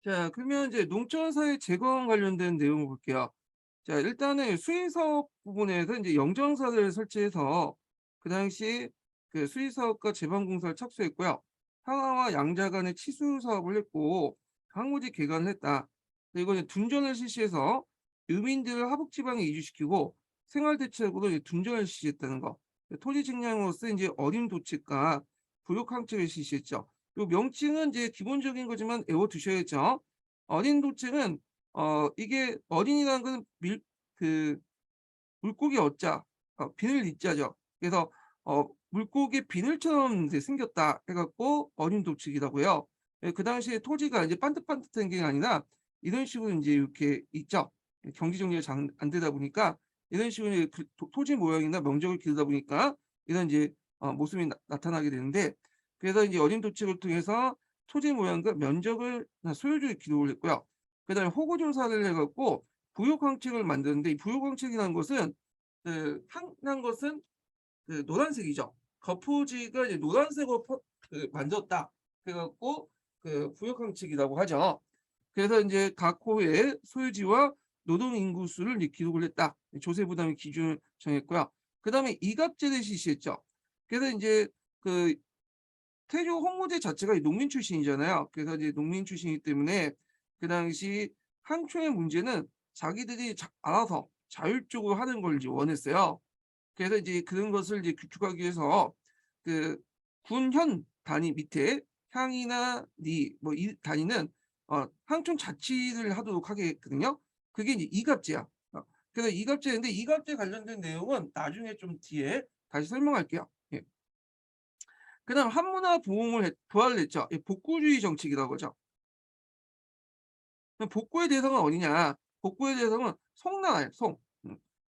자, 그러면 이제 농촌사회 재건 관련된 내용을 볼게요. 자, 일단은 수의사업 부분에서 이제 영정사를 설치해서 그 당시 그 수의사업과 제방공사를 착수했고요. 상하와 양자 간의 치수 사업을 했고 항우지 개간을 했다. 그리고 이제 둔전을 실시해서 유민들을 하북지방에 이주시키고 생활대책으로 이제 둔전을 실시했다는 거. 토지 측량으로서 이제 어림 도책과 부역 항책을 실시했죠. 요 명칭은 이제 기본적인 거지만 외워두셔야죠. 어린 도책은 이게 어린이라는 건 그 물고기 어자, 비늘 이자죠. 그래서 물고기 비늘처럼 이제 생겼다 해갖고 어린 도축이라고요. 예, 그 당시에 토지가 이제 반듯반듯한 게 아니라 이런 식으로 이제 이렇게 있죠. 경지 정리가 잘 안 되다 보니까 이런 식으로 이제 그 토지 모양이나 면적을 기르다 보니까 이런 이제 모습이 나타나게 되는데, 그래서 이제 어린 도축을 통해서 토지 모양과 면적을 소유주의 기록을 했고요. 그다음에 호구 조사를 해갖고 부yok 황책을 만드는데, 이 부yok 황책이라는 것은 한 것은 그 노란색이죠. 거푸지가 이제 노란색으로 만졌다. 그래갖고 그 부역 황책이라고 하죠. 그래서 이제 각 호의 소유지와 노동 인구 수를 이제 기록을 했다. 조세 부담의 기준을 정했고요. 그다음에 이갑제를 실시했죠. 그래서 이제 그 태조 홍무제 자체가 농민 출신이잖아요. 그래서 이제 농민 출신이기 때문에 그 당시 항초의 문제는 자기들이 알아서 자율적으로 하는 걸 이제 원했어요. 그래서 이제 그런 것을 이제 구축하기 위해서 그 군현 단위 밑에 향이나 리 뭐 이 단위는 항촌 자치를 하도록 하게 했거든요. 그게 이제 이갑제야. 그래서 이갑제인데, 이갑제 관련된 내용은 나중에 좀 뒤에 다시 설명할게요. 예. 그다음 한문화 부활을 했죠. 이 복구주의 정책이라고 하죠. 그럼 복구의 대상은 어디냐? 복구의 대상은 송나라예요. 송.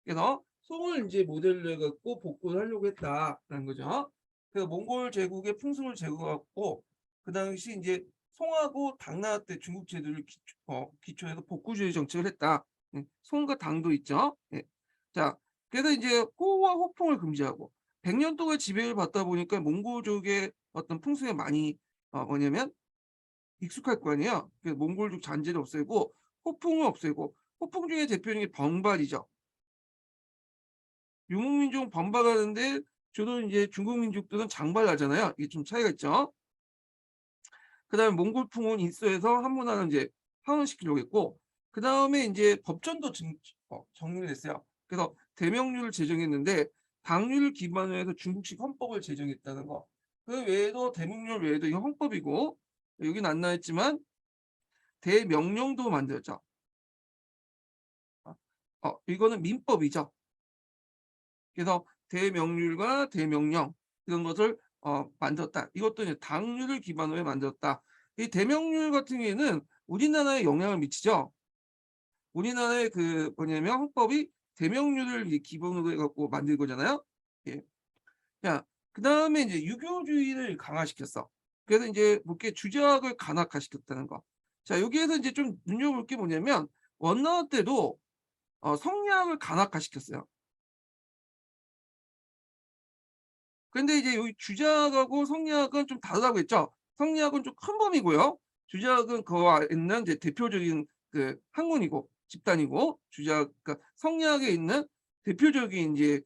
그래서 송을 이제 모델로 해갖고 복구를 하려고 했다라는 거죠. 그래서 몽골 제국의 풍습을 제거하고 그 당시 이제 송하고 당나라 때 중국 제도를 기초해서 복구주의 정책을 했다. 송과 당도 있죠. 예. 자, 그래서 이제 호와 호풍을 금지하고 100년 동안 지배를 받다 보니까 몽골족의 어떤 풍습에 많이 뭐냐면 익숙할 거 아니에요. 그 몽골족 잔재를 없애고 호풍을 없애고, 호풍 중에 대표적인 게 번발이죠. 유목민족은 번발하는데 주로 이제 중국 민족들은 장발하잖아요. 이게 좀 차이가 있죠. 그다음에 몽골풍은 인수해서 한문화를 이제 하원시키려고 했고, 그다음에 이제 법전도 정리를 했어요. 그래서 대명률을 제정했는데 당률을 기반으로 해서 중국식 헌법을 제정했다는 거. 그 외에도 대명률 외에도 이 헌법이고, 여기는 안 나왔지만 대명령도 만들었죠. 이거는 민법이죠. 그래서 대명률과 대명령 이런 것을 만들었다. 이것도 이제 당률을 기반으로 해 만들었다. 이 대명률 같은 경우에는 우리나라에 영향을 미치죠. 우리나라의 그 뭐냐면 헌법이 대명률을 기본으로 해갖고 만든 거잖아요. 예. 자, 그 다음에 이제 유교주의를 강화시켰어. 그래서 이제 뭐게 주작을 간악화시켰다는 거. 자, 여기에서 이제 좀 눈여볼 게 뭐냐면 원나라 때도 성리학을 간악화시켰어요. 근데 이제 여기 주작하고 성리학은 좀 다르다고 했죠. 성리학은 좀 큰 범위고요. 주작은 그 있는 이제 대표적인 그 학문이고 집단이고, 그러니까 성리학에 있는 대표적인 이제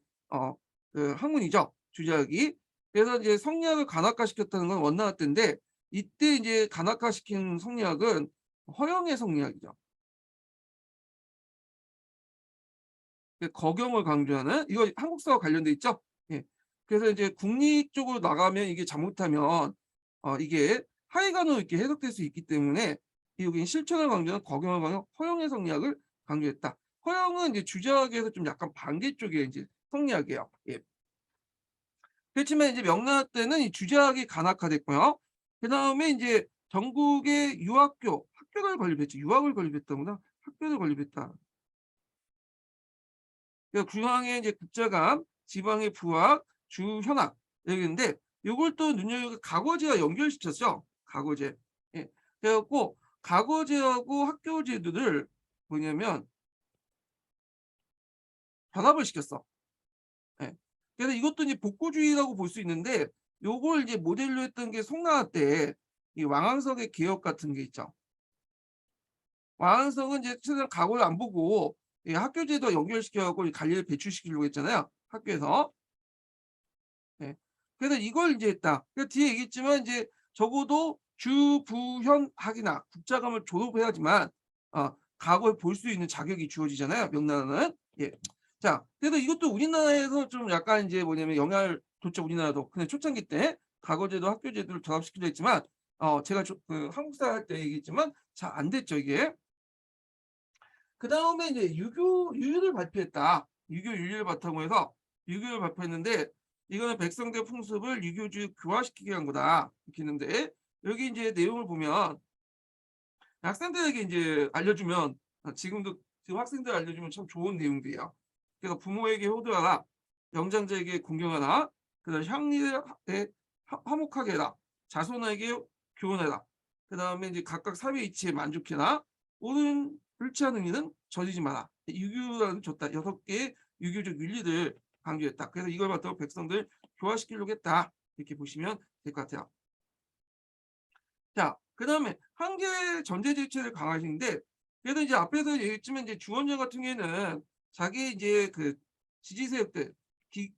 그 학문이죠. 주작이. 그래서 이제 성리학을 간악화시켰다는 건 원나라 때인데, 이때 이제 간악화시킨 성리학은 허영의 성리학이죠. 그 거경을 강조하는, 이거 한국사와 관련돼 있죠. 예. 그래서 이제 국립 쪽으로 나가면 이게 잘못하면 이게 하이관으로 이렇게 해석될 수 있기 때문에 여기 실천을 강조하는 거경을 강조, 허영의 성리학을 강조했다. 허영은 이제 주작에서 좀 약간 반대 쪽의 이제 성리학이에요. 예. 그렇지만 이제 명나라 때는 이 주작이 간악화됐고요. 그 다음에 이제 전국의 학교를 건립했죠. 유학을 건립했다보다 학교를 건립했다. 그러니까 중앙에 이제 국자감, 지방의 부학, 주현학 여기 있는데, 요걸 또 눈여겨 가거제와 연결시켰죠. 가거제. 예. 그래갖고 가거제하고 학교 제도를 뭐냐면 결합을 시켰어. 예. 그래서 이것도 이제 복고주의라고 볼 수 있는데, 요걸 이제 모델로 했던 게 송나라 때 이 왕왕석의 개혁 같은 게 있죠. 왕안석은 이제 최대한 각오를 안 보고 학교제도 연결시켜 갖고 관리를 배출시키려고 했잖아요, 학교에서. 네. 그래서 이걸 이제 했다. 그 뒤에 얘기했지만 이제 적어도 주부현학이나 국자감을 졸업해야지만 각오를 볼 수 있는 자격이 주어지잖아요, 명나라는. 예. 자, 그래서 이것도 우리나라에서 좀 약간 이제 뭐냐면 영향을 줬죠, 우리나라도. 근데 초창기 때 과거제도 학교제도를 결합시키려 했지만 제가 그 한국사 할 때 얘기했지만 잘 안 됐죠, 이게. 그다음에 이제 유교를 발표했다. 유교 윤리를 바탕으로 해서 유교를 발표했는데 이거는 백성대 풍습을 유교주의 교화시키기 위한 거다. 이렇게 했는데 여기 이제 내용을 보면 학생들에게 이제 알려주면 지금 학생들 알려주면 참 좋은 내용들이야. 그래서 부모에게 효도하라, 영장자에게 공경하라, 그다음 향리에 화목하게 해라, 자손에게 교훈해라. 그다음에 이제 각각 사회 이치에 만족해라. 옳은 옳지 않은 일은 저지지 마라. 유교라는 줬다. 6개의 유교적 윤리를 강조했다. 그래서 이걸 바탕으로 백성들 교화시키려고 했다. 이렇게 보시면 될 것 같아요. 자, 그다음에 한계 전제 질체를 강화하시는데 그래도 이제 앞에서 얘기했지만 이제 주원자 같은 경우에는 자기 이제 그 지지 세력들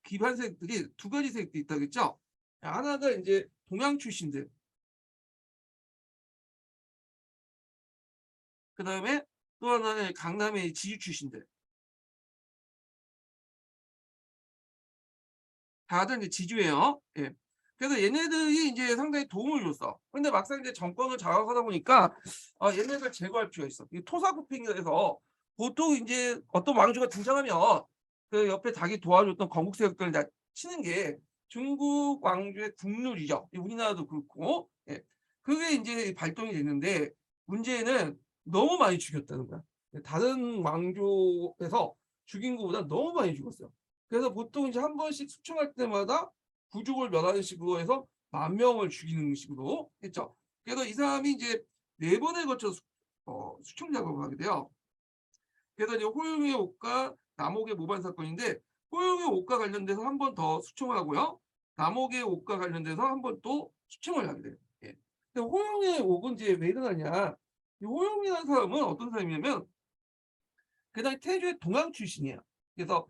기반 세력들이 두 가지 세력들이 있다 그랬죠. 하나가 이제 동양 출신들, 그다음에 또 하나는 강남의 지주 출신들. 다들 이제 지주예요. 예. 그래서 얘네들이 이제 상당히 도움을 줬어. 근데 막상 이제 정권을 장악하다 보니까 얘네들 제거할 필요가 있어. 이 토사구팽이라 해서 보통 이제 어떤 왕조가 등장하면 그 옆에 자기 도와줬던 건국 세력들을 다 치는 게 중국 왕조의 국룰이죠. 우리나라도 그렇고. 예. 그게 이제 발동이 됐는데 문제는 너무 많이 죽였다는 거야. 다른 왕조에서 죽인 것보다 너무 많이 죽었어요. 그래서 보통 이제 한 번씩 수청할 때마다 부족을 멸하는 식으로 해서 10,000명을 죽이는 식으로 했죠. 그래서 이 사람이 이제 4번에 걸쳐 수청 작업을 하게 돼요. 그래서 이제 호용의 옥과 남옥의 모반 사건인데 호용의 옥과 관련돼서 한 번 더 수청을 하고요. 남옥의 옥과 관련돼서 한 번 또 수청을 하게 돼요. 예. 근데 호용의 옥은 이제 왜 일어나냐? 이 호용이라는 사람은 어떤 사람이냐면 그 당시 태조의 동양 출신이에요. 그래서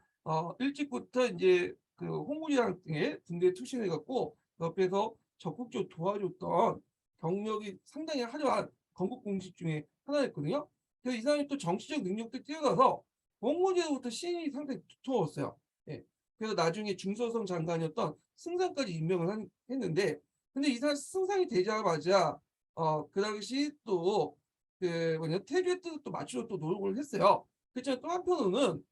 일찍부터 이제 그 홍구리랑 등의 군대에 투신해 갖고 옆에서 적극적으로 도와줬던 경력이 상당히 화려한 건국 공식 중에 하나였거든요. 그래서 이 사람이 또 정치적 능력도 뛰어나서 원고제로부터 신이 상당히 두터웠어요. 예. 그래서 나중에 중서성 장관이었던 승상까지 임명을 했는데, 근데 이 사람 승상이 되자마자 그 당시 또 그 뭐냐 태조의 뜻을 또 맞추려 또 노력을 했어요. 그렇지만 또 한편으로는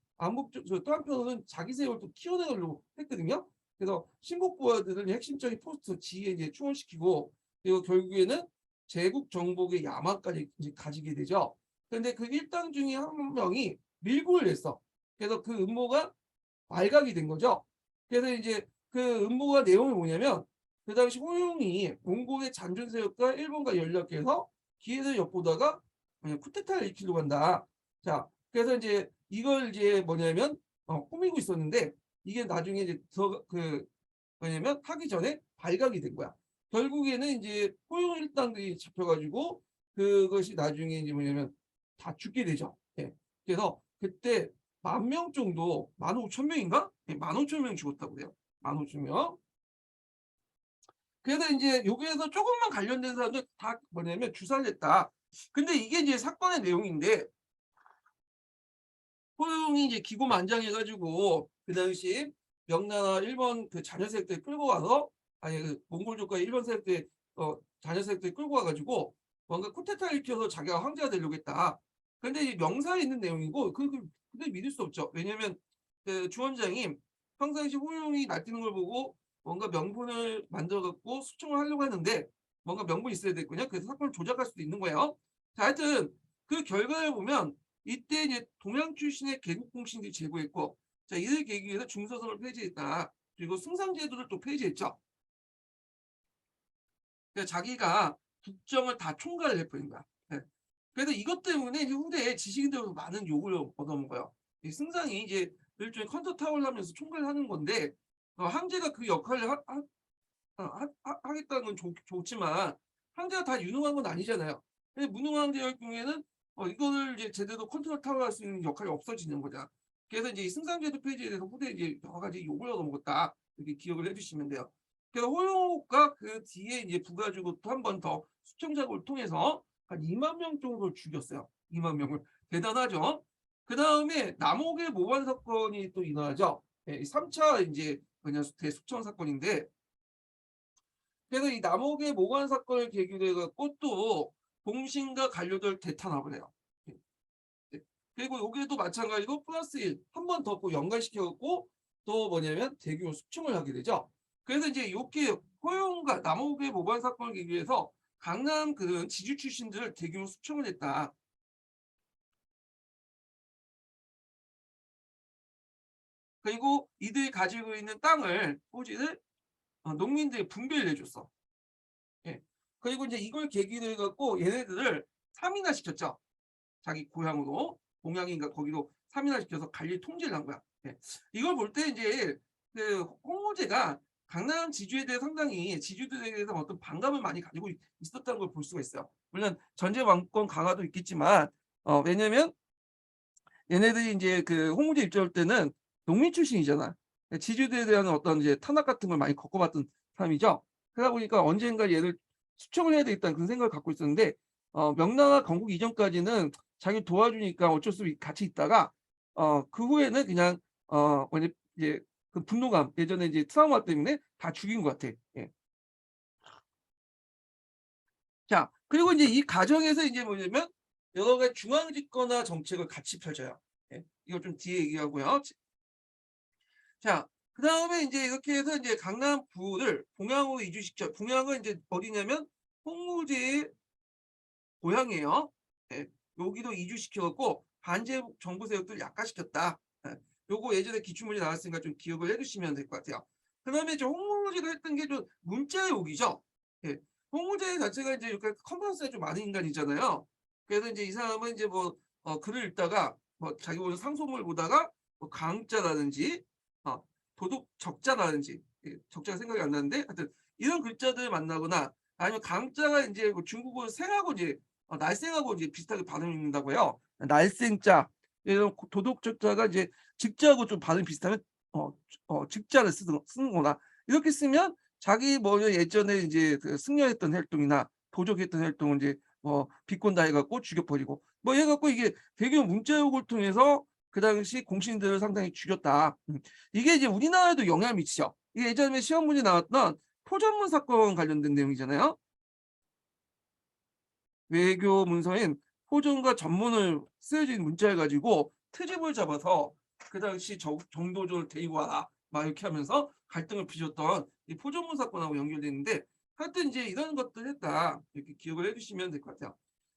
또 한편으로는 자기 세력을 또 키워내려고 했거든요. 그래서 신복부하들을 핵심적인 포스트 지휘에 이제 충원시키고 그리고 결국에는 제국 정복의 야망까지 이제 가지게 되죠. 그런데 그 일당 중에 한 명이 밀고를 냈어. 그래서 그 음모가 발각이 된 거죠. 그래서 이제 그 음모가 내용이 뭐냐면 그 당시 호용이 몽골의 잔존 세력과 일본과 연락해서 기회를 엿보다가 그냥 쿠데타를 일으키려고 한다. 자, 그래서 이제 이걸 이제 뭐냐면 꾸미고 있었는데 이게 나중에 이제 그 뭐냐면 하기 전에 발각이 된 거야. 결국에는 이제 호용 일당들이 잡혀가지고 그것이 나중에 이제 뭐냐면 다 죽게 되죠. 예. 그래서 그때 10,000명 정도, 15,000명인가? 예, 15,000명 죽었다고 그래요. 15,000명. 그래서 이제 여기에서 조금만 관련된 사람들 다 뭐냐면 주사를 냈다. 근데 이게 이제 사건의 내용인데 호용이 이제 기고만장해가지고 그 당시 명나라 일본 그 자녀 세력들 끌고 와서 아니 그 몽골족과 일본 세력들 자녀 세력들 끌고 와가지고 뭔가 쿠데타를 일으켜서 자기가 황제가 되려고 했다. 근데 이 명사에 있는 내용이고 그걸 믿을 수 없죠. 왜냐하면 그 주원장이 평상시 호용이 날뛰는 걸 보고 뭔가 명분을 만들어 갖고 수청을 하려고 하는데 뭔가 명분이 있어야 됐군요. 그래서 사건을 조작할 수도 있는 거예요. 자, 하여튼 그 결과를 보면 이때 이제 동양 출신의 개국공신들이 제보했고, 자, 이를 계기로 해서 중서성을 폐지했다. 그리고 승상제도를 또 폐지했죠. 그러니까 자기가 국정을 다 총괄을 해버린 거야. 네. 그래서 이것 때문에 이제 후대에 지식인들도 많은 욕을 얻어먹어요. 이 승상이 이제 일종의 컨터타워를 하면서 총괄을 하는 건데, 황제가 그 역할을 하겠다는 건 좋지만, 황제가 다 유능한 건 아니잖아요. 근데 무능한 황제의 경우에는 이거를 이제 제대로 컨트롤 타워할 수 있는 역할이 없어지는 거죠. 그래서 이제 이 승상제도 페이지에 대해서 후대에 이제 여러 가지 욕을 얻어먹었다. 이렇게 기억을 해주시면 돼요. 그래서 호용호가 그 뒤에 이제 부가적으로 또 한 번 더 수청 작업을 통해서 한 2만 명 정도를 죽였어요. 2만 명을. 대단하죠. 그 다음에 남옥의 모반 사건이 또 일어나죠. 예, 3차 이제 그냥 대숙청 사건인데, 그래서 이 남옥의 모반 사건을 계기로 해갖고 또 공신과 관료들 대탄압을 해요. 예. 예. 그리고 여기에도 마찬가지로 플러스 1, 한 번 더 연관시켜갖고 또 뭐냐면 대규모 숙청을 하게 되죠. 그래서 이제 이렇게 호용과 남옥의 모반 사건을 계기로 해서 강남 그런 지주 출신들을 대규모 숙청을 했다. 그리고 이들이 가지고 있는 땅을, 토지를 농민들이 분배를 해줬어. 예. 그리고 이제 이걸 계기로 해갖고 얘네들을 3인화 시켰죠. 자기 고향으로, 동양인가 거기로 3인화 시켜서 관리 통제를 한 거야. 예. 이걸 볼 때 이제 그 홍무제가 강남 지주에 대해 상당히 지주들에 대해서 어떤 반감을 많이 가지고 있었다는 걸 볼 수가 있어요. 물론 전제 왕권 강화도 있겠지만, 왜냐면 얘네들이 이제 그 홍무제 입장할 때는 농민 출신이잖아. 지주들에 대한 어떤 이제 탄압 같은 걸 많이 겪어봤던 사람이죠. 그러다 보니까 언젠가 얘를 수청을 해야 되겠다는 그런 생각을 갖고 있었는데, 명나라 건국 이전까지는 자기 도와주니까 어쩔 수 없이 같이 있다가, 그 후에는 그냥 뭐냐 이제 그 분노감, 예전에 이제 트라우마 때문에 다 죽인 것 같아. 예. 자, 그리고 이제 이 과정에서 이제 뭐냐면 여러 가지 중앙 집권화 정책을 같이 펼쳐요. 예. 이거 좀 뒤에 얘기하고요. 자, 그 다음에 이제 이렇게 해서 이제 강남구를 봉양으로 이주시켜. 봉양은 이제 어디냐면 홍무제의 고향이에요. 예, 여기도 이주시켜갖고 반제 정부 세력들 약화시켰다. 예, 요거 예전에 기출문제 나왔으니까 좀 기억을 해두시면 될 것 같아요. 그 다음에 이제 홍무제가 했던 게 좀 문자욕이죠. 예, 홍무제 자체가 이제 이렇게 컨퍼런스에 좀 많은 인간이잖아요. 그래서 이제 이 사람은 이제 뭐 글을 읽다가 뭐 자기 보는 상소문을 보다가 뭐 강자라든지 도덕 적자라든지, 적자가 생각이 안 나는데 하여튼 이런 글자들을 만나거나 아니면 강자가 이제 뭐 중국어 생하고 이제 날생하고 이제 비슷하게 발음이 있는다고요. 날생자 이런 도덕적자가 이제 직자하고 좀 발음 비슷하면 직자를 쓰는구나. 이렇게 쓰면 자기 뭐 예전에 이제 그 승려했던 활동이나 도적했던 활동을 이제 비꼰다 해갖고 죽여버리고 뭐 해갖고 이게 대규모 문자욕을 통해서 그 당시 공신들을 상당히 죽였다. 이게 이제 우리나라에도 영향을 미치죠. 이게 예전에 시험 문제 나왔던 포전문 사건 관련된 내용이잖아요. 외교 문서인 호전과 전문을 쓰여진 문자를 가지고 트집을 잡아서 그 당시 정도전을 데리고 와라 막 이렇게 하면서 갈등을 빚었던 이 포전문 사건하고 연결되는데, 하여튼 이제 이런 것들 했다 이렇게 기억을 해주시면 될 것 같아요.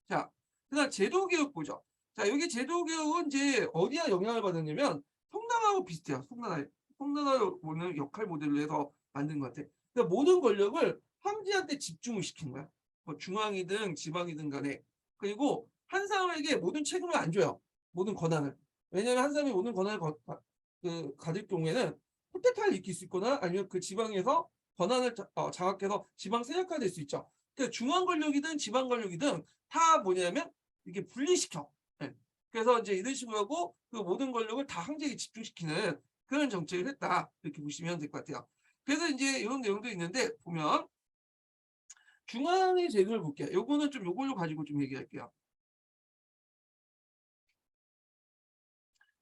자, 그다음 제도개혁 보죠. 자, 여기 제도개혁은 이제 어디에 영향을 받았냐면 송나라하고 비슷해요. 송나라를 역할 모델로 해서 만든 것 같아. 그러니까 모든 권력을 황제한테 집중을 시킨 거야. 뭐 중앙이든 지방이든 간에. 그리고 한 사람에게 모든 책임을 안 줘요. 모든 권한을. 왜냐하면 한 사람이 모든 권한을 가질 경우에는 쿠데타를 일으킬 수 있거나 아니면 그 지방에서 권한을 장악해서 지방 세력화될 수 있죠. 그러니까 중앙 권력이든 지방 권력이든 다 뭐냐면 이게 분리시켜. 네. 그래서 이제 이런 식으로 하고 그 모든 권력을 다 황제에게 집중시키는 그런 정책을 했다. 이렇게 보시면 될 것 같아요. 그래서 이제 이런 내용도 있는데 보면 중앙의 제도를 볼게요. 요거는 좀 요걸로 가지고 좀 얘기할게요.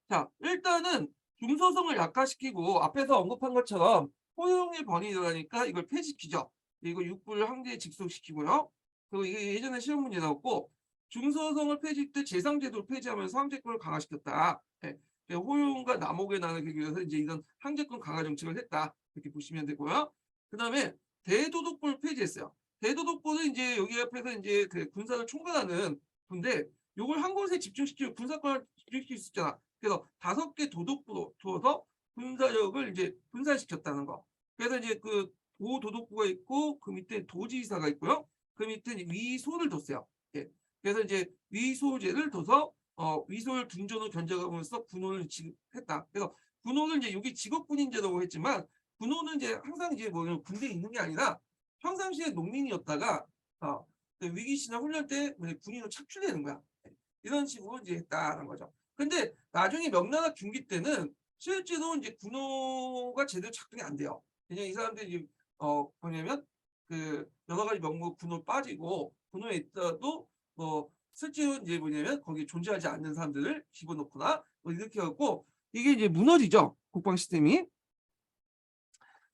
자, 일단은 중소성을 약화시키고 앞에서 언급한 것처럼 포용의 번이 일어나니까 이걸 폐지시키죠. 그리고 육부를 황제에 직속시키고요. 그리고 이게 예전에 시험 문제 나왔고 중소성을 폐지할 때 재상제도를 폐지하면서 황제권을 강화시켰다. 네. 호용과 남옥의 난을 계기 위해서 이제 이런 황제권 강화 정책을 했다. 이렇게 보시면 되고요. 그 다음에 대도독부를 폐지했어요. 대도독부는 이제 여기 앞에서 이제 그 군사를 총괄하는 군데 요걸 한 곳에 집중시키고 군사권을 집중시킬 수 있잖아. 그래서 5개 도독부로 두어서 군사력을 이제 분산시켰다는 거. 그래서 이제 그 도도독부가 있고 그 밑에 도지사가 있고요. 그 밑에 위소를 뒀어요. 예. 그래서 이제 위소제를 둬서 위소를 둔전으로 견제하면서 군호를 지급했다. 그래서 군호는 이제 여기 직업군인제라고 했지만 군호는 이제 항상 이제 뭐 군대에 있는 게 아니라 평상시에 농민이었다가 그 위기 시나 훈련 때 군인으로 착출되는 거야. 이런 식으로 이제 했다는 거죠. 근데 나중에 명나라 중기 때는 실제로 이제 군호가 제대로 작동이 안 돼요. 그냥 이 사람들이 뭐냐면 그 여러 가지 명목 군호 빠지고 군호에 있어도 뭐 실제로 이제 뭐냐면 거기에 존재하지 않는 사람들을 집어넣거나 뭐 이렇게 해 갖고 이게 이제 무너지죠. 국방 시스템이.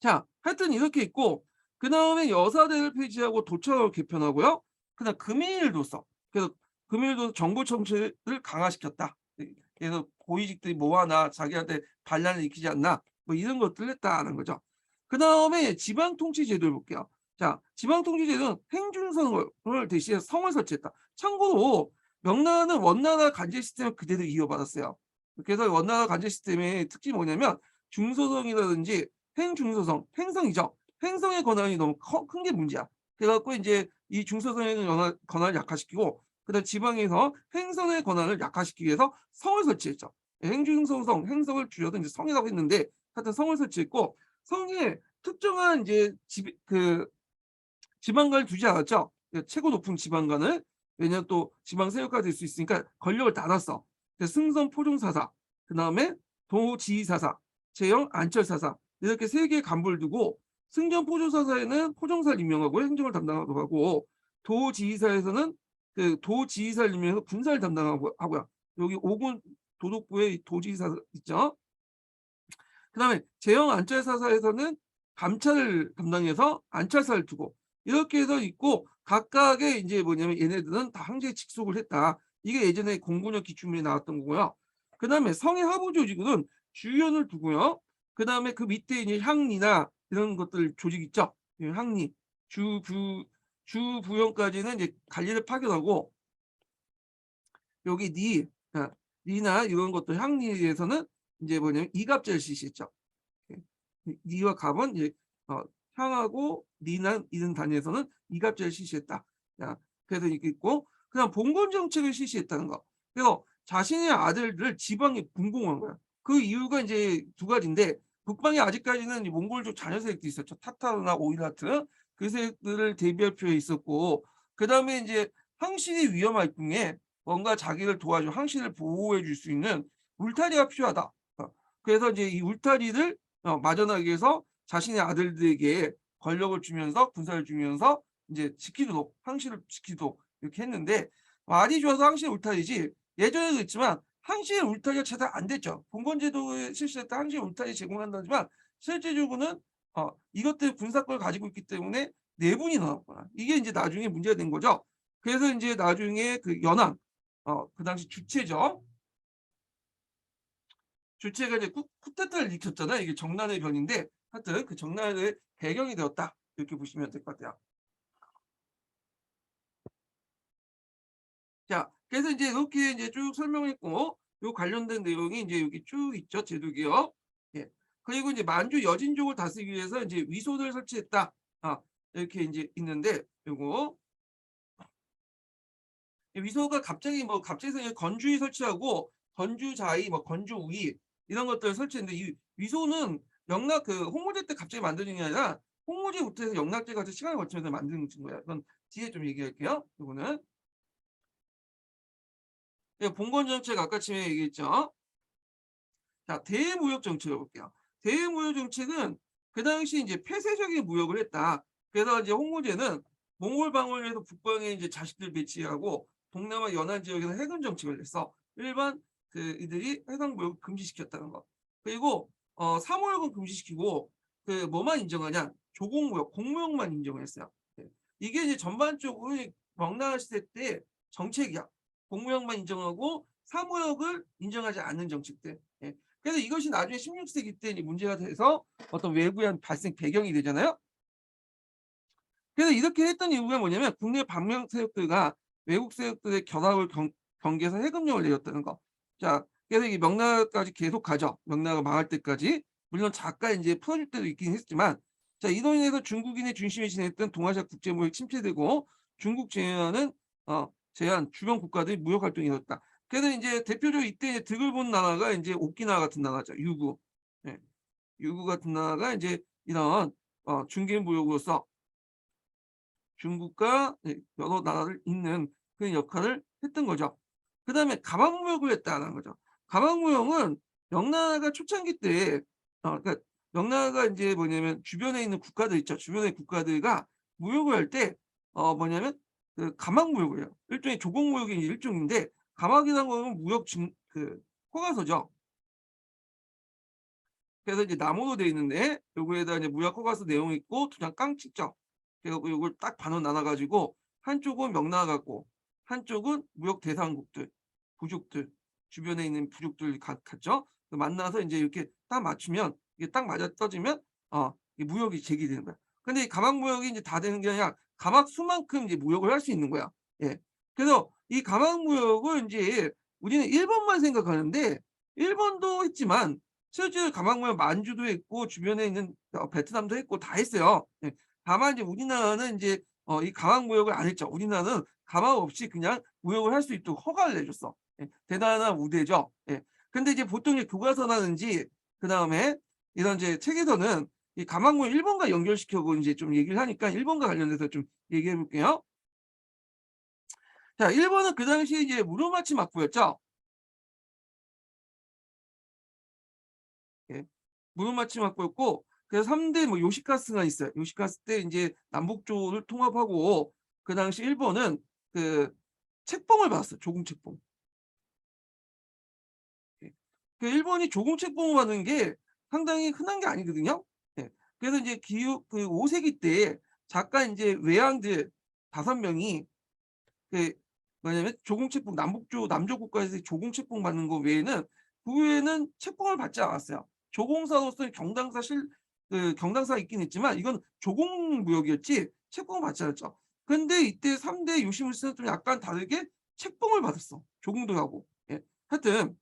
자, 하여튼 이렇게 있고 그다음에 여사대를 폐지하고 도청을 개편하고요. 그다음 금일도 써. 그래서 금일도 정보 청취를 강화시켰다. 그래서 고위직들이 뭐 하나 자기한테 반란을 일으키지 않나 뭐 이런 것들을 했다는 거죠. 그다음에 지방 통치 제도를 볼게요. 자, 지방 통치 제도는 행중성을 대신해 성을 설치했다. 참고로 명나라는 원나라 관제 시스템을 그대로 이어받았어요. 그래서 원나라 관제 시스템의 특징이 뭐냐면 중소성이라든지 행중소성, 행성이죠. 행성의 권한이 너무 큰 게 문제야. 그래갖고 이제 이 중소성의 권한을 약화시키고 그다음 지방에서 행성의 권한을 약화시키기 위해서 성을 설치했죠. 행중소성, 행성을 줄여서 이제 성이라고 했는데 하여튼 성을 설치했고 성에 특정한 이제 지방관을 두지 않았죠. 최고 높은 지방관을 왜냐면 또 지방 세력화가 될 수 있으니까 권력을 나눴어. 승선 포종사사, 그 다음에 도지사사, 재영 안철사사 이렇게 세 개의 간부를 두고 승전 포종사사에는 포종사를 임명하고 행정을 담당하고 하고 도지사에서는 그 도지사를 임명해서 군사를 담당하고 하고요. 여기 5군 도독부의 도지사 있죠. 그다음에 재영 안철사사에서는 감찰을 담당해서 안찰사를 두고 이렇게 해서 있고 각각의 이제 뭐냐면 얘네들은 다 황제에 직속을 했다. 이게 예전에 공군력 기출문에 나왔던 거고요. 그다음에 성의 하부 조직은 주위원을 두고요. 그다음에 그 밑에 이제 향리나 이런 것들 조직 있죠. 향리, 주부영까지는 이제 관리를 파견하고 여기 니나 이런 것들 향리에서는 이제 뭐냐면 이갑제를 실시했죠. 니와 갑은 이제 향하고 니나 이런 단위에서는 이갑제를 실시했다. 자, 그래서 이렇게 있고 그다음 봉건 정책을 실시했다는 거. 그래서 자신의 아들을 지방에 분봉한 거야. 그 이유가 이제 두 가지인데 북방에 아직까지는 몽골족 자녀 세력도 있었죠. 타타르나 오이라트 그 세력들을 대비할 필요가 있었고 그다음에 이제 황실이 위험할 경우에 뭔가 자기를 도와줘 황실을 보호해 줄 수 있는 울타리가 필요하다. 그래서 이제 이 울타리를 마련하기 위해서 자신의 아들들에게 권력을 주면서 군사를 주면서 이제 지키도록 황실을 지키도록 이렇게 했는데 말이 좋아서 황실 울타리지 예전에도 있지만 황실 울타리가 제대로 안 됐죠. 봉건제도에 실시할 때 황실 울타리 제공한다지만 실제적으로는 이것들 군사권을 가지고 있기 때문에 내분이 나왔구나. 이게 이제 나중에 문제가 된 거죠. 그래서 이제 나중에 그 연항 그 당시 주체죠. 주체가 이제 쿠데타를 일으켰잖아요. 이게 정난의 변인데 하여튼 그 정난의 배경이 되었다. 이렇게 보시면 될 것 같아요. 자, 그래서 이제 이렇게 이제 쭉 설명했고 요 관련된 내용이 이제 여기 쭉 있죠. 제도기업. 예. 그리고 이제 만주 여진족을 다스리기 위해서 이제 위소를 설치했다. 이렇게 이제 있는데 요거 위소가 갑자기 건주위 설치하고 건주자위, 뭐 건주우위 이런 것들을 설치했는데 이 위소는 영락 그 홍무제 때 갑자기 만드는 게 아니라 홍무제부터 해서 영락제 같은 시간을 거치면서 만드는 거예요. 이건 뒤에 좀 얘기할게요. 이거는 봉건 정책 아까 처음에 얘기했죠. 자, 대무역 정책을 볼게요. 대무역 정책은 그 당시 이제 폐쇄적인 무역을 했다. 그래서 이제 홍무제는 몽골 방어를 해서 북방에 이제 자식들 배치하고 동남아 연안 지역에서 해군 정책을 했어. 일반 그 이들이 해당 무역을 금지시켰다는 거. 그리고 사무역은 금지시키고 그 뭐만 인정하냐? 조공무역, 공무역만 인정을 했어요. 네. 이게 이제 전반적으로 명나라 시대 때 정책이야. 공무역만 인정하고 사무역을 인정하지 않는 정책들. 예. 그래서 이것이 나중에 16세기 때 문제가 돼서 어떤 외부의 발생 배경이 되잖아요. 그래서 이렇게 했던 이유가 뭐냐면 국내 반명 세력들과 외국 세력들의 결합을 경계해서 해금령을 내렸다는 거. 자, 그래서 이 명나라까지 계속 가죠. 명나라가 망할 때까지. 물론 잠깐 이제 풀어줄 때도 있긴 했지만, 자, 이로 인해서 중국인의 중심에 지냈던 동아시아 국제무역이 침체되고 중국 제한 주변 국가들이 무역 활동이 일어났다. 그래서 이제 대표적으로 이때 득을 본 나라가 이제 오키나와 같은 나라죠. 유구. 예. 유구 같은 나라가 이제 이런 중개 무역으로서 중국과 여러 나라를 잇는 그런 역할을 했던 거죠. 그다음에 가망무역을 했다는 거죠. 가망무역은 명나라가 초창기 때 그러니까 명나라가 인제 뭐냐면 주변에 있는 국가들 있죠. 주변의 국가들과 무역을 할 때 뭐냐면 그 가망무역을 해요. 일종의 조공무역의 일종인데 가망이라는 거는 무역 증 허가서죠. 그래서 이제 나무로 돼 있는데 요거에다 이제 무역 허가서 내용이 있고 두 장 깡 찍죠. 그래 갖고 요걸 딱 반으로 나눠 가지고 한쪽은 명나라 같고 한쪽은 무역 대상국들, 부족들, 주변에 있는 부족들 같죠. 만나서 인제 이렇게 딱 맞추면 이게 딱 맞아떨어지면 이 무역이 제기되는 거야. 근데 이 가막 무역이 인제 다 되는 게 아니라 가막 수만큼 이제 무역을 할 수 있는 거야. 예. 그래서 이 가막 무역을 인제 우리는 일본만 생각하는데 일본도 했지만 실제로 가막 무역 만주도 했고 주변에 있는 베트남도 했고 다 했어요. 예. 다만 이제 우리나라는 인제 이 가막 무역을 안 했죠. 우리나라는 가막 없이 그냥 무역을 할 수 있도록 허가를 내줬어. 예. 대단한 우대죠. 예. 근데 이제 보통 이제 교과서라든지 그다음에 이런 이제 책에서는 이 가막 무역 일본과 연결시켜고 인제 좀 얘기를 하니까 일본과 관련돼서 좀 얘기해 볼게요. 자, 일본은 그 당시에 이제 무로마치 막부였죠. 예. 무로마치 막부였고 그래서 3대 뭐 요시카스가 있어요. 요시카스 때 인제 남북조를 통합하고 그 당시 일본은 그 책봉을 받았어요, 조공 책봉. 예. 그 일본이 조공 책봉을 받는 게 상당히 흔한 게 아니거든요. 예. 그래서 인제 기후 그 5 세기 때 잠깐 인제 외왕들 5 명이 그 뭐냐면 조공 책봉 남북조 남조 국가에서 조공 책봉 받는 거 외에는 그 외에는 책봉을 받지 않았어요. 조공사로서의 경당사 경당사가 있긴 있지만 이건 조공 무역이었지 책봉을 받지 않았죠. 근데 이때 3대 요시무스는 좀 약간 다르게 책봉을 받았어. 조공도 하고. 예. 하여튼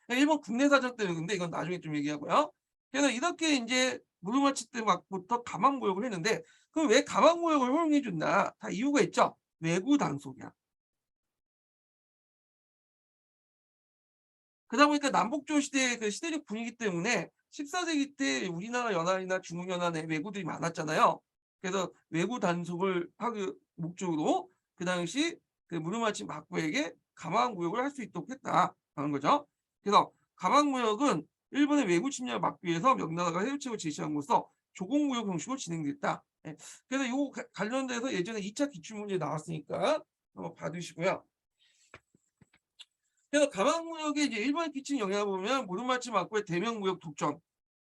일본 국내 사정 때문에 근데 이건 나중에 좀 얘기하고요. 그래서 이렇게 인제 무르마치 때 막부터 가막 무역을 했는데 그럼 왜 가막 무역을 허용해 줬나? 다 이유가 있죠. 외구 단속이야. 그러다 보니까 남북조 시대의 그 시대적 분위기 때문에 14 세기 때 우리나라 연안이나 중국 연안에 왜구들이 많았잖아요. 그래서 왜구 단속을 하기 목적으로 그 당시 그 무르마치 막부에게 가막 무역을 할 수 있도록 했다라는 거죠. 그래서 가막 무역은 일본의 왜구 침략을 막기 위해서 명나라가 해외책을 제시함으로써 조공 무역 형식으로 진행됐다. 예. 그래서 요 관련돼서 예전에 2차 기출문제 나왔으니까 한번 봐 두시고요. 그래서 가망무역에 이제 일본에 끼친 영향을 보면 무릎맞지 막고의 대명무역 독점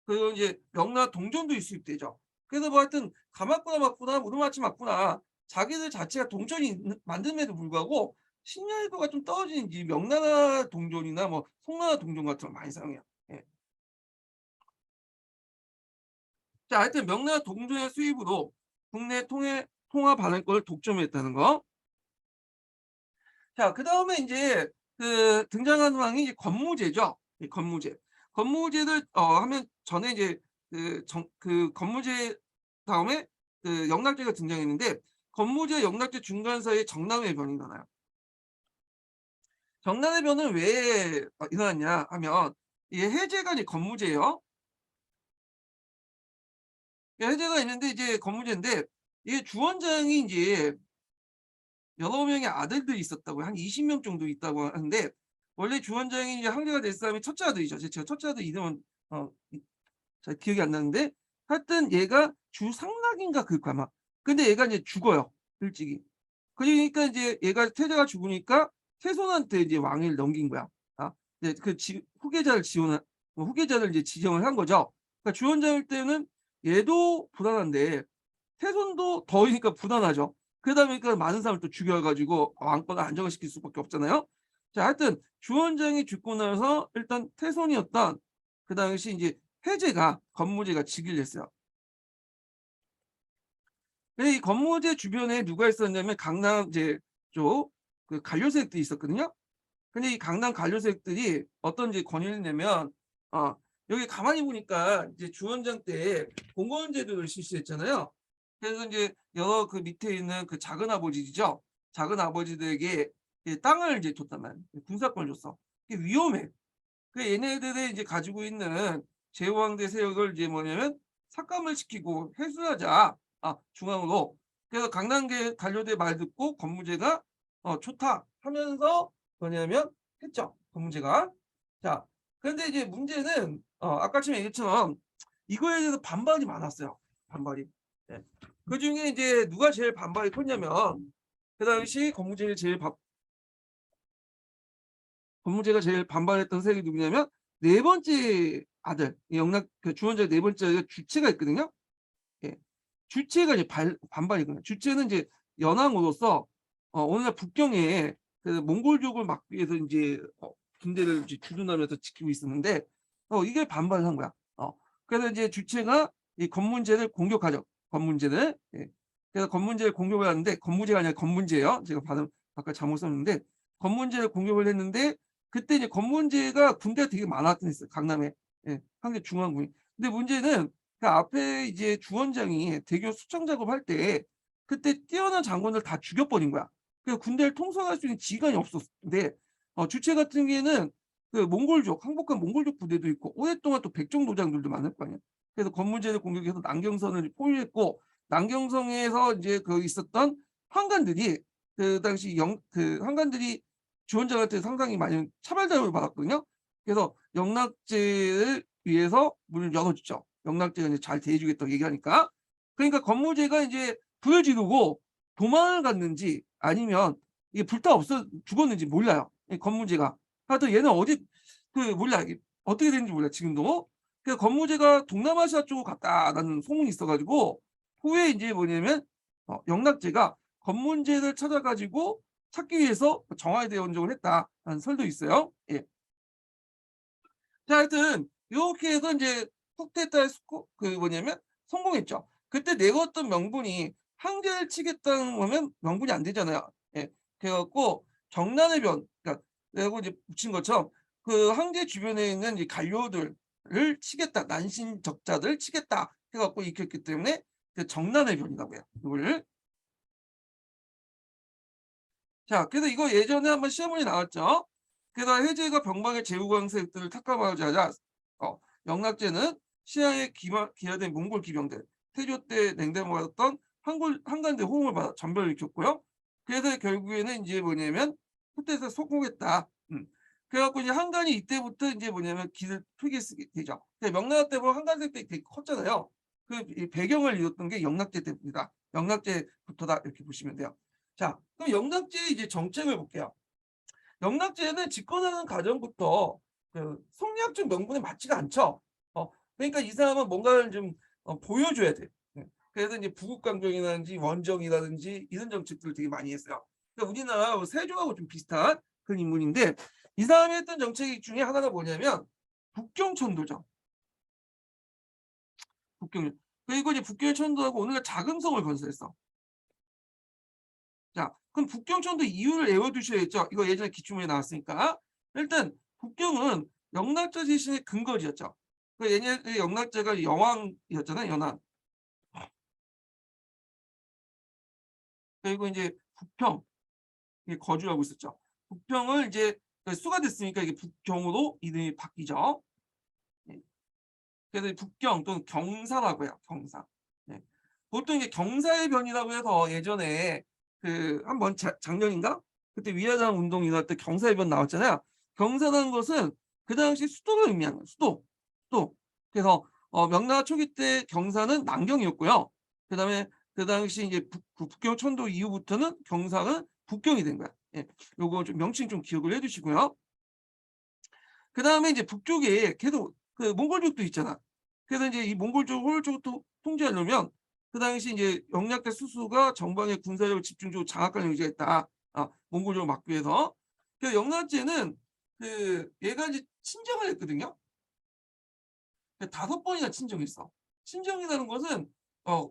그리고 이제 명나 동전도 수입되죠. 그래서 뭐 하여튼 가맞구나 맞구나 무릎맞지 맞구나 자기들 자체가 동전이 만듦에도 불구하고 신뢰도가 좀 떨어지는 이 명나라 동전이나 뭐 송나라 동전 같은 걸 많이 사용해요. 예. 자, 하여튼 명나라 동전의 수입으로 국내 통화 발행권을 독점했다는 거. 자, 그다음에 인제 그 등장하는 왕이 이제 건무제죠. 이 건무제. 건무제를 하면 전에 이제 건무제 다음에 그 영락제가 등장했는데 건무제, 영락제 중간 사이에 정남의 변이 일어나요. 정남의 변은 왜 일어났냐 하면 이게 해제가 이제 건무제예요. 해제가 있는데 이제 건무제인데 이게 주원장이 인제 여러 명의 아들들이 있었다고요. 한 20명 정도 있다고 하는데 원래 주원장이 이제 항제가 될 사람이 첫째 아들이죠. 제가 첫째 아들 이름은 이 잘 기억이 안 나는데 하여튼 얘가 주상락인가 그럴 아마. 근데 얘가 이제 죽어요, 일찍이. 그러니까 이제 얘가 태자가 죽으니까 태손한테 이제 왕위를 넘긴 거야. 이제 그 후계자를 지원한 후계자를 이제 지정을 한 거죠. 그러니까 주원장일 때는 얘도 불안한데 태손도 더이니까 불안하죠. 그러다 보니까 많은 사람을 또 죽여 가지고 왕권을 안정을 시킬 수밖에 없잖아요. 자, 하여튼 주원장이 죽고 나서 일단 태손이었던 그 당시 인제 해제가 건무제가 즉위를 했어요. 근데 이 건무제 주변에 누가 있었냐면 강남 이제 쪽 그 관료 세력들이 있었거든요. 근데 이 강남 관료 세력들이 어떤 이제 권위를 했냐면 어 여기 가만히 보니까 이제 주원장 때 공무원 제도를 실시했잖아요. 그래서 인제 여러 그 밑에 있는 그 작은아버지죠. 작은아버지들에게 이 땅을 이제 줬단 말이에요. 군사권을 줬어. 이게 위험해. 그 얘네들이 이제 가지고 있는 제후왕대 세력을 이제 뭐냐면 삭감을 시키고 해소하자. 중앙으로. 그래서 강남계 관료들 말 듣고 건무제가 "좋다." 하면서 뭐냐면 했죠. 건문제가. 자, 그런데 이제 문제는 아까 처음에 얘기했처럼 이거에 대해서 반발이 많았어요. 반발이. 네. 그중에 이제 누가 제일 반발이 컸냐면 그 당시 건문제가 제일 반발했던 세력이 누구냐면 네 번째 아들 영락 그 주원자 네 번째 아들 주체가 있거든요. 예. 주체가 이제 반발이거든요. 주체는 이제 연항으로서 오늘날 북경에 그 몽골족을 막기 위해서 이제 군대를 이제 주둔하면서 지키고 있었는데 이게 반발을 한 거야. 그래서 이제 주체가 이 건문제를 공격하죠. 건문제를. 예. 그래서 건문제를 공격을 하는데 건무제가 아니라 건문제예요. 제가 발음 아까 잘못 썼는데 건문제를 공격을 했는데 그때 이제 건문제가 군대가 되게 많았어요. 강남에. 예. 한개 중앙군이. 근데 문제는 그 앞에 이제 주원장이 대교 수청 작업할 때 그때 뛰어난 장군들 다 죽여버린 거야. 그래서 군대를 통솔할 수 있는 지휘관이 없었는데 주체 같은 경우에는 그 몽골족, 항복한 몽골족 부대도 있고 오랫동안 또 백정 노장들도 많을 거 아니야. 그래서 건문제를 공격해서 남경선을 포위했고 남경성에서 이제 그 있었던 환관들이 그 당시 그 환관들이 주원장한테 상당히 많이 차별대우를 받았거든요. 그래서 영락제를 위해서 문을 열어주죠. 영락제가 이제 잘 대해주겠다고 얘기하니까. 그러니까 건무제가 이제 불을 지르고 도망을 갔는지 아니면 이게 불타 없어 죽었는지 몰라요. 이 건무제가. 하여튼 얘는 어디 몰라. 이게 어떻게 됐는지 몰라 지금도. 그 건무제가 동남아시아 쪽으로 갔다라는 소문이 있어가지고 후에 이제 뭐냐면 영락제가 건문제를 찾아가지고 찾기 위해서 정화에 대원정을 했다라는 설도 있어요. 예. 자, 하여튼 이렇게 해서 이제 쿠데타에 그 뭐냐면 성공했죠. 그때 내걸었던 명분이 황제를 치겠다는 거면 명분이 안 되잖아요. 예. 그래갖고 정난의 변, 그러니까 내가 이제 붙인 것처럼 그 황제 주변에 있는 이 관료들을 치겠다, 난신적자들 치겠다 해갖고 익혔기 때문에 그 정난의 변이라고 해요. 이거를. 자, 그래서 이거 예전에 한번 시험문이 나왔죠. 그래서 해제가 병방의 제후광세력들을 탁감하자 영락제는 시야에 기하된 몽골 기병들, 태조 때 냉담받았던 한간대 호응을 받아 전멸을 일으켰고요. 그래서 결국에는 이제 뭐냐면 후퇴에서 성공했다. 그래갖고 이제 한간이 이때부터 이제 뭐냐면 길을 트게 쓰게 되죠. 명나라 때 보면 한간세 때 되게 컸잖아요. 그 배경을 이뤘던 게 영락제 때입니다. 영락제부터다 이렇게 보시면 돼요. 자, 그럼 영락제의 이제 정책을 볼게요. 영락제는 집권하는 과정부터 그 성리학적 명분에 맞지가 않죠. 그러니까 이 사람은 뭔가를 좀 보여줘야 돼. 그래서 이제 부국강정이라든지 원정이라든지 이런 정책들을 되게 많이 했어요. 그러니까 우리나라 뭐 세종하고 좀 비슷한 그런 인물인데 이 사람이 했던 정책 중에 하나가 뭐냐면 북경천도죠. 북경. 그리고 이제 북경천도하고 오늘날 자금성을 건설했어. 자, 그럼 북경천도 이유를 외워두셔야겠죠. 이거 예전에 기출문에 나왔으니까. 일단 북경은 영락제 지신의 근거지였죠. 그 예전에 영락제가 여왕이었잖아요. 연안. 그리고 이제 북평에 거주하고 있었죠. 북평을 이제 수가 됐으니까 이게 북경으로 이름이 바뀌죠. 네. 그래서 북경 또는 경사라고 해요. 경사. 네. 보통 이제 경사의 변이라고 해서 예전에 그 한번 작년인가 그때 위화장 운동이 일어날 때 경사의 변 나왔잖아요. 경사라는 것은 그 당시 수도를 의미하는 거예요. 수도. 그래서 명나라 초기 때 경사는 남경이었고요. 그다음에 그 당시 이제 북경 천도 이후부터는 경사가 북경이 된 거야. 예. 요거 좀 명칭 좀 기억을 해두시고요. 그다음에 이제 북쪽에 계속 그 몽골족도 있잖아. 그래서 이제 이 몽골족, 호르족을 통제하려면 그 당시 이제 영락대 수수가 정방의 군사력을 집중적으로 장악하는 의지가 있다. 몽골족을 막기 위해서. 그래서 영락제는 그 얘가 이제 친정을 했거든요. 5번이나 친정했어. 친정이라는 것은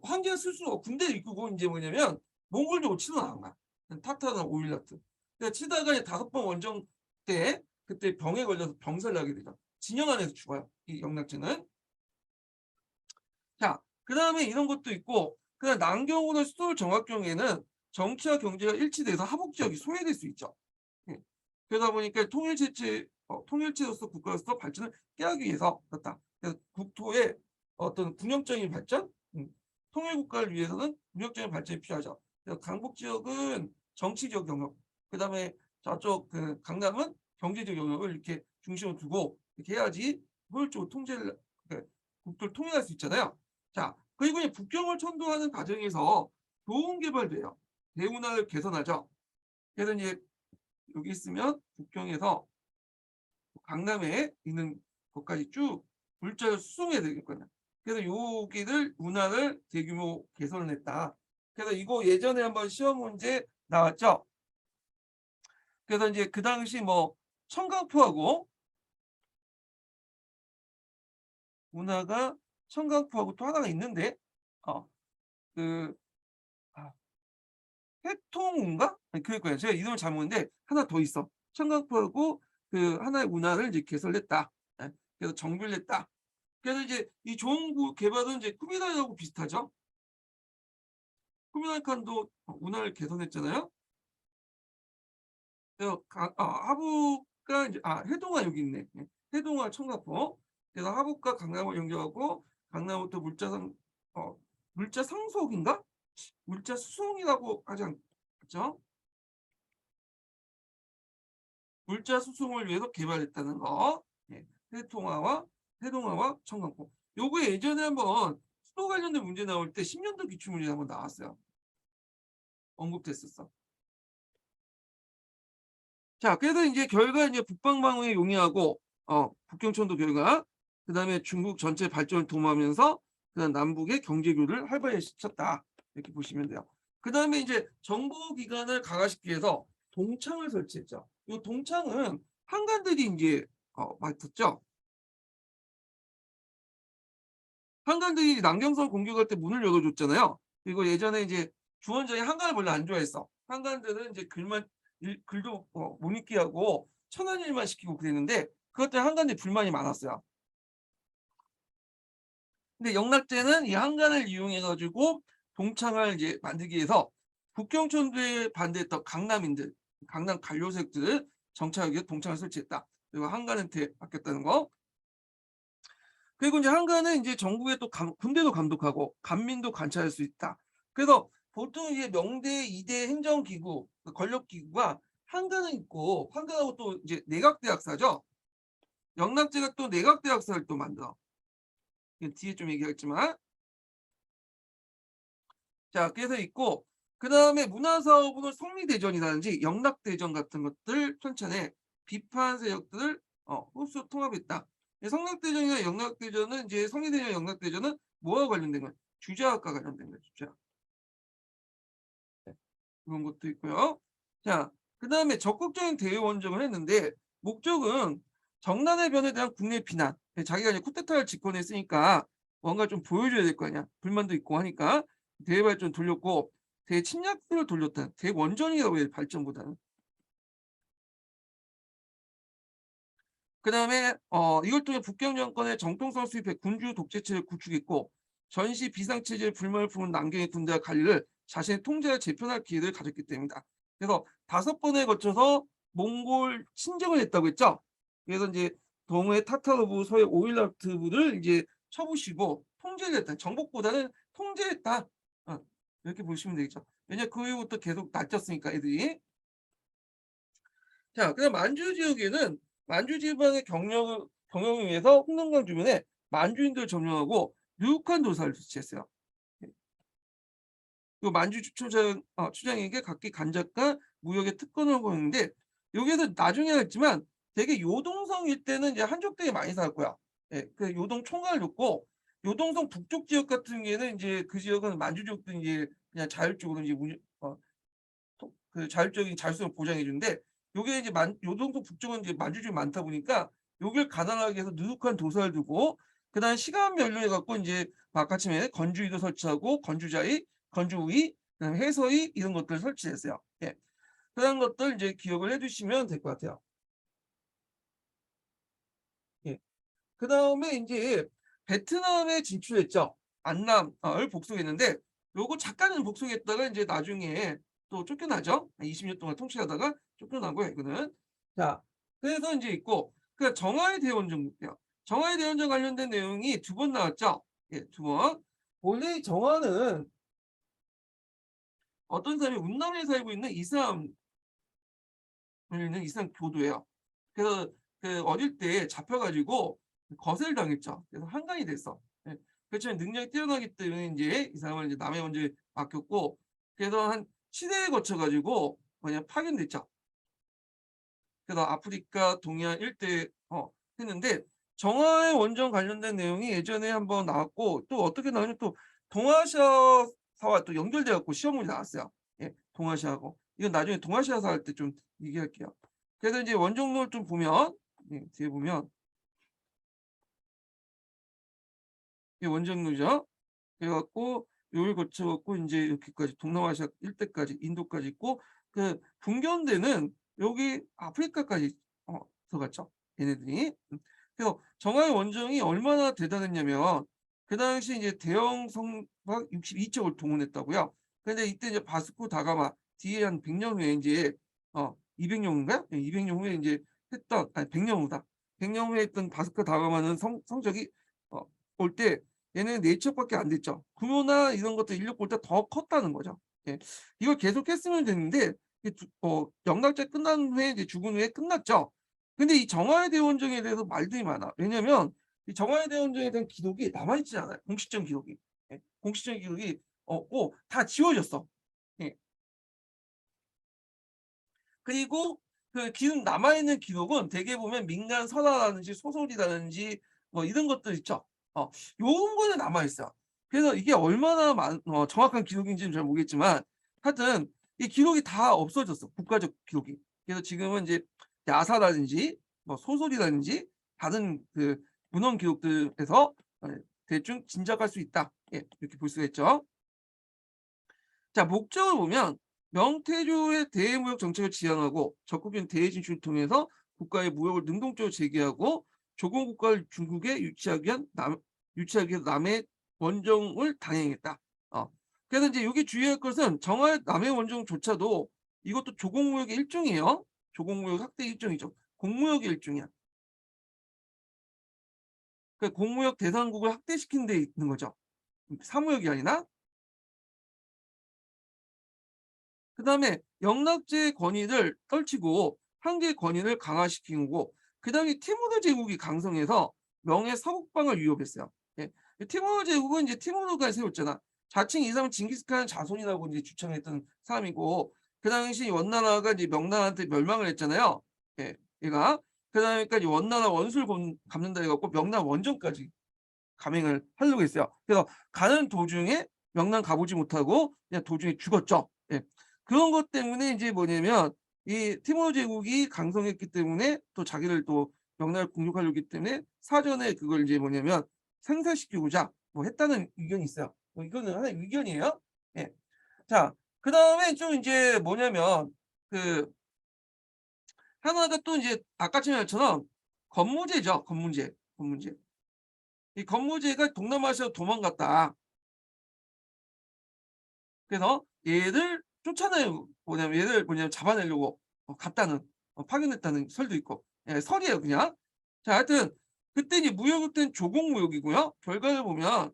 황제 스스로 군대를 이끌고 이제 뭐냐면 몽골족을 치러 나간 거야. 타타나 오일라트. 그러니까 치다가 5번 원정 때 그때 병에 걸려서 병살을 하게 되죠. 진영 안에서 죽어요. 이 영락제는. 자, 그 다음에 이런 것도 있고, 그다음 남경으로 수도를 정할 경우에는 정치와 경제가 일치돼서 하복 지역이 소외될 수 있죠. 예. 그러다 보니까 통일체로서 국가로서 발전을 깨하기 위해서 그렇다. 그래서 국토의 어떤 군영적인 발전, 통일 국가를 위해서는 군영적인 발전이 필요하죠. 그래서 강북 지역은 정치적 영역, 그다음에 저쪽 그 강남은 경제적 영역을 이렇게 중심으로 두고 이렇게 해야지 효율적으로 통제를 국토를 통일할 수 있잖아요. 자, 그리고 이 국경을 천도하는 과정에서 좋은 개발돼요. 대운하를 개선하죠. 그래서 이제 여기 있으면 국경에서 강남에 있는 것까지 쭉 물자를 수송해야 되겠거든요. 그래서 여기를 운하를 대규모 개선을 했다. 그래서 이거 예전에 한번 시험 문제 나왔죠. 그래서 이제 그 당시 뭐 청강포하고 운하가 청강포하고 또 하나가 있는데 그 아, 해통운가? 아니 그럴 거예요. 제가 이름을 잘못 모르는데 하나 더 있어. 청강포하고 그 하나의 운하를 이제 개설했다. 예. 그래서 정비를 했다. 그래서 이제 이 좋은 개발은 이제 쿠미다이하고 비슷하죠. 쿠미다이 칸도 운하를 개선했잖아요. 그래서 하북과 이제 해동화 여기 있네. 예. 해동화 청가포. 그래서 하북과 강남을 연결하고 강남부터 어, 물자 상속인가? 물자 수송이라고 하지 않죠? 물자 수송을 위해서 개발했다는 거. 예. 해동화와 청강포. 요거 예전에 한번 수도 관련된 문제 나올 때 10년도 기출문제 한번 나왔어요. 언급됐었어. 자, 그래서 이제 결과 이제 북방방위에 용이하고 북경천도 결과 그다음에 중국 전체 발전을 도모하면서 그다음 남북의 경제교류를 활발시켰다. 이렇게 보시면 돼요. 그다음에 이제 정보기관을 강화시키기 위해서 동창을 설치했죠. 이 동창은 한관들이 이제 맡았죠. 한관들이 남경선 공격할 때 문을 열어줬잖아요. 그리고 예전에 이제 주원장이 한관을 별로 안 좋아했어. 한관들은 이제 글도 못 읽게 하고 천한 일만 시키고 그랬는데 그것 때문에 한관들이 불만이 많았어요. 근데 영락제는 이 한관을 이용해 가지고 동창을 이제 만들기 위해서 북경천도에 반대했던 강남인들, 강남 관료색들을 정착하기 위해 동창을 설치했다. 그리고 한관한테 맡겼다는 거. 그리고 이제 한가는 이제 전국의 또 군대도 감독하고 간민도 관찰할 수 있다. 그래서 보통 이제 명대 2대 행정기구, 권력기구가 한가는 있고 한가하고 또 이제 내각대학사죠. 영락제가 또 내각대학사를 또 만들어. 뒤에 좀 얘기하겠지만 자 그래서 있고 그 다음에 문화사업으로 성리대전이라든지 영락대전 같은 것들 편찬해 비판 세력들을 흡수 통합했다. 성락대전이나 영락대전은 이제 성리대전, 영락대전은 뭐와 관련된 거예요? 주자학과 관련된 거예요. 주자. 네. 그런 것도 있고요. 자, 그 다음에 적극적인 대외 원정을 했는데 목적은 정난의 변에 대한 국내 비난. 자기가 이제 쿠데타를 집권했으니까 뭔가 좀 보여줘야 될 거 아니야. 불만도 있고 하니까 대외 발전 돌렸고 대침략들을 돌렸다. 대원전이라고 해요. 발전보다는. 그다음에 이걸 통해 북경 정권의 정통성 수입해 군주 독재체를 구축했고 전시 비상체제의 불만을 품은 남경의 군대와 관리를 자신의 통제를 재편할 기회를 가졌기 때문이다. 그래서 5번에 거쳐서 몽골 침정을 했다고 했죠. 그래서 이제 동해 타타르부, 서해 오일라트부를 이제 쳐부시고 통제를 했다. 정복보다는 통제했다. 이렇게 보시면 되겠죠. 왜냐 그 이후부터 계속 낮췄으니까 애들이. 자, 그다음 만주 지역에는 만주 지방의 경영을 위해서 홍동강 주변에 만주인들 점령하고 유익한 도사를 배치했어요. 그 만주 추장에게 각기 간작과 무역의 특권을 보였는데 여기에서 나중에 했지만 되게 요동성 일대는 이제 한족들이 많이 살았고요. 예, 그 요동 총괄을 줬고 요동성 북쪽 지역 같은 경우에는 이제 그 지역은 만주족들이 이제 그냥 자율적으로 이제 그 자율적인 자율성을 보장해 주는데 요게 이제 요동도 북쪽은 이제 만주족이 많다 보니까 요길 가난하게 해서 누룩한 도사를 두고 그다음 시간 연료해 갖고 이제 아까쯤에 건주위도 설치하고 건주자위, 건주의, 그다음에 해서위 이런 것들을 설치했어요. 예. 그런 것들 이제 기억을 해두시면 될 것 같아요. 예. 그다음에 이제 베트남에 진출했죠. 안남을 복속했는데 요거 잠깐은 복속했다가 이제 나중에 또 쫓겨나죠. 20년 동안 통치하다가 쫓겨나고요. 이거는. 자, 그래서 이제 있고 그 정화의 대원정 볼게요. 정화의 대원정 관련된 내용이 2번 나왔죠. 예, 2번. 원래 이 정화는 어떤 사람이 운남에 살고 있는 이 사람 있는 이슬람 교도예요. 그래서 그 어릴 때 잡혀가지고 거세를 당했죠. 그래서 한간이 됐어. 예. 그렇지만 능력이 뛰어나기 때문에 인제 이 사람을 이제 남의 원조에 맡겼고, 그래서 한 시대에 거쳐 가지고 뭐냐 파견됐죠. 그래서 아프리카 동해안 일대에 했는데, 정화의 원전 관련된 내용이 예전에 한번 나왔고, 또 어떻게 나오냐면 또 동아시아사와 또 연결돼 갖고 시험문이 나왔어요. 예. 동아시아하고. 이건 나중에 동아시아사 할 때 좀 얘기할게요. 그래서 인제 원종록을 좀 보면, 예 뒤에 보면 이게 원종록이죠. 그래 갖고 요걸 거쳐 갖고 인제 여기까지 동남아시아 일대까지 인도까지 있고, 그 분견대는 여기 아프리카까지 들어갔죠, 얘네들이. 그래서 정화의 원정이 얼마나 대단했냐면 그 당시 이제 대형 선박 62척을 동원했다고요. 근데 이때 이제 바스코 다가마 뒤에 한 100년 후에 인제 200 년인가요? 예 200년 후에 인제 했던, 아니 100년 후다. 100년 후에 했던 바스코 다가마는 성적이 어 올 때 얘는 4 척밖에 안 됐죠. 규모나 이런 것들 인력보다 더 컸다는 거죠. 예. 이걸 계속했으면 됐는데 이게 영락제 끝난 후에 이제 죽은 후에 끝났죠. 근데 이 정화의 대원정에 대해서 말들이 많아. 왜냐면 이 정화의 대원정에 대한 기록이 남아 있지 않아요, 공식적 기록이. 예. 공식적 기록이 없고 다 지워졌어. 예. 그리고 그 기록 남아 있는 기록은 대개 보면 민간 설화라든지 소설이라든지 뭐 이런 것들 있죠. 요런 거는 남아 있어요. 그래서 이게 얼마나 정확한 기록인지는 잘 모르겠지만 하여튼 이 기록이 다 없어졌어, 국가적 기록이. 그래서 지금은 이제 야사라든지 뭐 소설이라든지 다른 그 문헌 기록들에서 대충 짐작할 수 있다. 예 이렇게 볼 수가 있죠. 자, 목적을 보면 명태조의 대무역 정책을 지향하고 적극적인 대외 진출을 통해서 국가의 무역을 능동적으로 재개하고 조공 국가를 중국에 유치하기 위한 남의 원정을 단행했다. 그래서 이제 여기 주의할 것은 정할 남의 원정조차도 이것도 조공무역의 일종이에요. 조공무역 확대 일종이죠. 공무역의 일종이야. 그러니까 공무역 대상국을 확대시키는 데 있는 거죠. 사무역이 아니라. 그다음에 영락제의 권위를 떨치고 황제의 권위를 강화시킨 거고, 그다음에 티모르 제국이 강성해서 명의 서북방을 위협했어요. 예. 티모르 제국은 이제 티모르가 세웠잖아. 자칭 이 사람은 징기스칸 자손이라고 이제 주장했던 사람이고, 그 당시 원나라가 이제 명나라한테 멸망을 했잖아요. 예. 얘가. 그다음에까지 원나라 원수를 갚는다 해 갖고 명나라 원정까지 감행을 하려고 했어요. 그래서 가는 도중에 명랑 가보지 못하고 그냥 도중에 죽었죠. 예. 그런 것 때문에 이제 뭐냐면 이 티모르 제국이 강성했기 때문에 또 자기를 또 명나라를 공격하려고 했기 때문에 사전에 그걸 이제 뭐냐면 생사시키고자 뭐 했다는 의견이 있어요. 뭐 이거는 하나의 의견이에요. 예. 자, 그다음에 좀 이제 뭐냐면 그 하나가 또 이제 아까처럼 말처럼 건무제죠. 건무제. 건무제. 이 건무제가 동남아시아로 도망갔다. 그래서 얘를 쫓아내고 뭐냐면 얘를 뭐냐면 잡아내려고 갔다는, 파견했다는 설도 있고. 예 설이에요 그냥. 자 하여튼 그때 이제 무역일 땐 조공무역이고요. 결과를 보면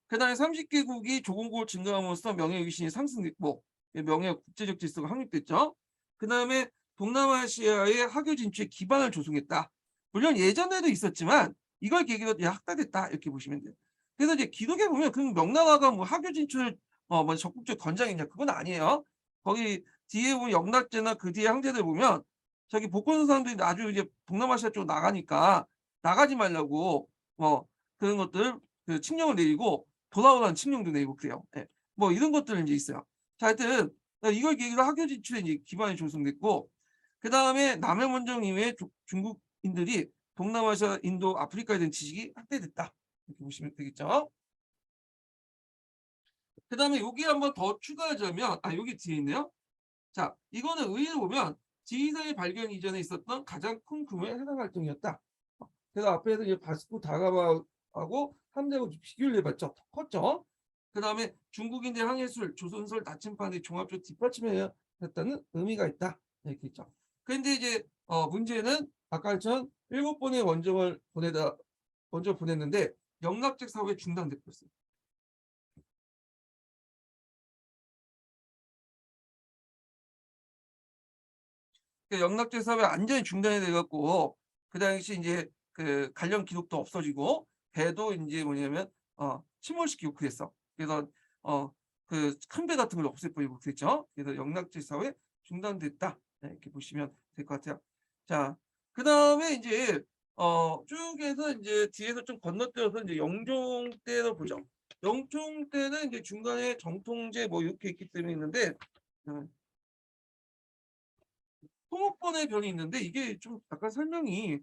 그다음에 30 개국이 조공국을 증강함으로써 명예 위신이 상승됐고, 명예와 국제적 질서가 확립됐죠. 그다음에 동남아시아의 학교 진출에 기반을 조성했다. 물론 예전에도 있었지만 이걸 계기로 이제 확대됐다 이렇게 보시면 돼요. 그래서 이제 기록에 보면 그 명나라가 뭐 학교 진출을 뭐 적극적으로 권장했냐 그건 아니에요. 거기 뒤에 보면 영락제나 그 뒤에 항제들 보면 저기 복권 사람들이 아주 이제 동남아시아 쪽으로 나가니까 나가지 말라고 그런 것들 그 칙령을 내리고 돌아오라는 칙령도 내리고 그래요. 예. 뭐 이런 것들은 이제 있어요. 자 하여튼 이걸 계기로 학교 진출에 이제 기반이 조성됐고, 그다음에 남해 원정 이후에 중국인들이 동남아시아, 인도, 아프리카에 대한 지식이 확대됐다. 이렇게 보시면 되겠죠. 그다음에 여기 한번 더 추가하자면 여기 뒤에 있네요. 자 이거는 의의를 보면 지리산의 발견 이전에 있었던 가장 큰 규모의 해상 활동이었다. 그래서 앞에서 이제 바스코 다가마하고 함대하고 비교를 해봤죠. 더 컸죠. 그다음에 중국인의 항해술, 조선설 나침반의 종합적 뒷받침에 했다는 의미가 있다. 이렇게 있죠. 그런데 이제 문제는 아까처럼 7번의 원정을 먼저 보냈는데 영락적 사업에 중단됐어요. 그 영락제 사업이 완전히 중단이 돼 갖고 그 당시 인제 그 관련 기록도 없어지고 배도 인제 뭐냐면 침몰시키고 그랬어. 그래서 그 큰 배 같은 걸 없애 버리고 그랬죠. 그래서 영락제 사업이 중단됐다. 네 이렇게 보시면 될 것 같아요. 자 그다음에 인제 쭉 해서 인제 뒤에서 좀 건너뛰어서 인제 영종 때로 보죠. 영종 때는 인제 중간에 정통제 뭐 이렇게 있기 때문에 있는데 음 통합번의 변이 있는데 이게 좀 약간 설명이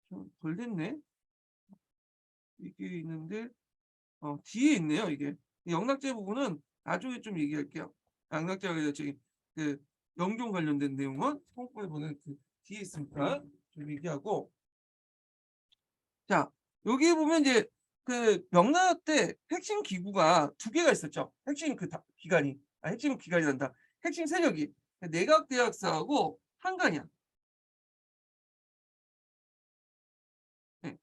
좀 덜 됐네. 이게 있는데 뒤에 있네요 이게. 이 영락제 부분은 나중에 좀 얘기할게요. 영락제가 아니라 저기 그 영종 관련된 내용은 통합번에 보는 그 뒤에 있으니까 좀 얘기하고 자 여기 보면 이제 그 명나라 때 핵심 기구가 두 개가 있었죠. 핵심 그 기관이. 핵심 기관이란다. 핵심 세력이 내각대학사하고 한간이야. 예.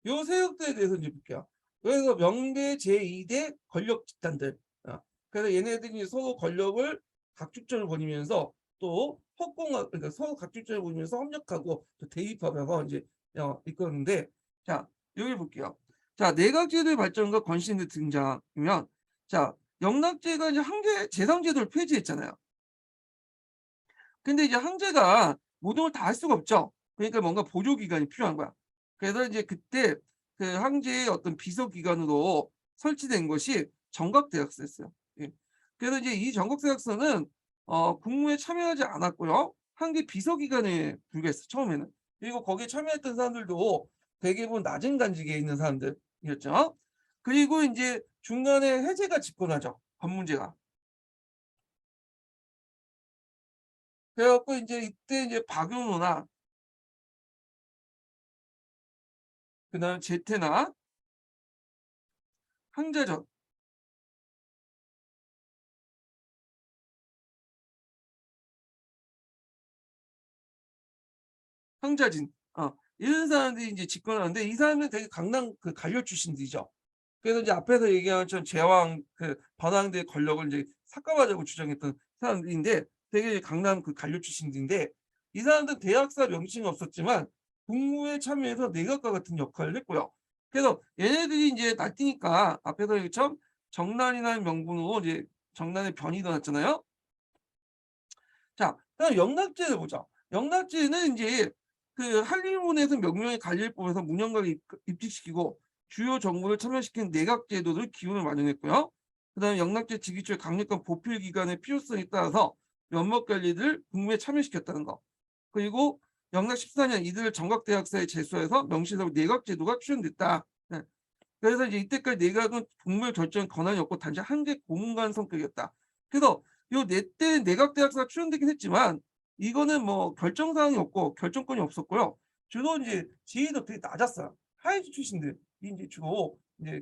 요 세력들에 대해서 이제 볼게요. 그래서 명대 제2대 권력 집단들. 그래서 얘네들이 서로 권력을 각축전을 벌이면서 또 협공하 그러니까 서로 각축전을 벌이면서 협력하고 또 대립하면서 이제 이끌었는데 자 여기 볼게요. 자 내각제도의 발전과 권신의 등장이면 자 영락제가 이제 황제 재상제도를 폐지했잖아요. 근데 이제 황제가 모든 걸 다 할 수가 없죠. 그러니까 뭔가 보조 기관이 필요한 거야. 그래서 이제 그때 그 황제의 어떤 비서 기관으로 설치된 것이 정각대학서였어요. 예. 그래서 이제 이 정각대학서는 국무에 참여하지 않았고요. 황제 비서 기관에 불과했어 처음에는. 그리고 거기에 참여했던 사람들도 대부분 낮은 관직에 있는 사람들이었죠. 그리고 인제 중간에 해제가 집권하죠, 관문제가. 그래 갖고 인제 이때 이제 박용호나 그다음에 제태나 황제전, 황자진 이런 사람들이 인제 집권하는데 이 사람들은 되게 강남 그 관료 출신들이죠. 그래서 이제 앞에서 얘기한 전 제왕 그 반황대의 권력을 인제 삭감하자고 주장했던 사람들인데 되게 강남 그 관료 출신들인데 이 사람들은 대학사 명칭은 없었지만 국무에 참여해서 내각과 같은 역할을 했고요. 그래서 얘네들이 인제 날뛰니까 앞에서 얘기했처럼 정난이라는 명분으로 이제 정난의 변이 일어났잖아요. 자 그다음 영락제를 보자. 영락제는 인제 그 한림원에서 명령의 관리를 뽑아서 문영각을 입직시키고 주요 정부를 참여시킨 내각 제도를 기원을 마련했고요. 그다음에 영락제 즉위 초에 강력한 보필 기관의 필요성에 따라서 면목 관리를 국무에 참여시켰다는 거. 그리고 영락 14년 이들을 정각대학사에 제소해서 명시하고 내각 제도가 출현됐다. 네. 그래서 이제 이때까지 내각은 국무의 결정 권한이 없고 단지 한개 고문관 성격이었다. 그래서 요 내 때 내각대학사가 출연되긴 했지만 이거는 뭐 결정 사항이 없고 결정권이 없었고요. 주로 인제 지위도 되게 낮았어요. 하위직 출신들이 인제 주로 인제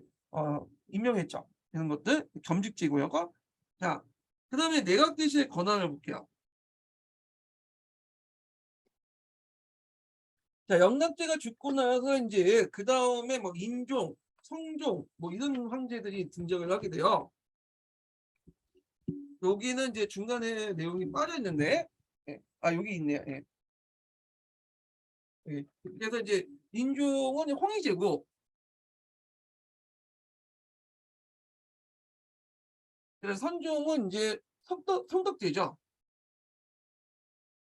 임명했죠. 이런 것들 겸직제고요. 자 그다음에 내각 대시의 권한을 볼게요. 자 영락제가 죽고 나서 인제 그다음에 뭐 인종, 성종 뭐 이런 황제들이 등장을 하게 돼요. 여기는 이제 중간에 내용이 빠져 있는데 예. 여기 있네요. 예. 예. 그래서 이제 인종은 홍의제고 그래서 선종은 인제 성덕제죠.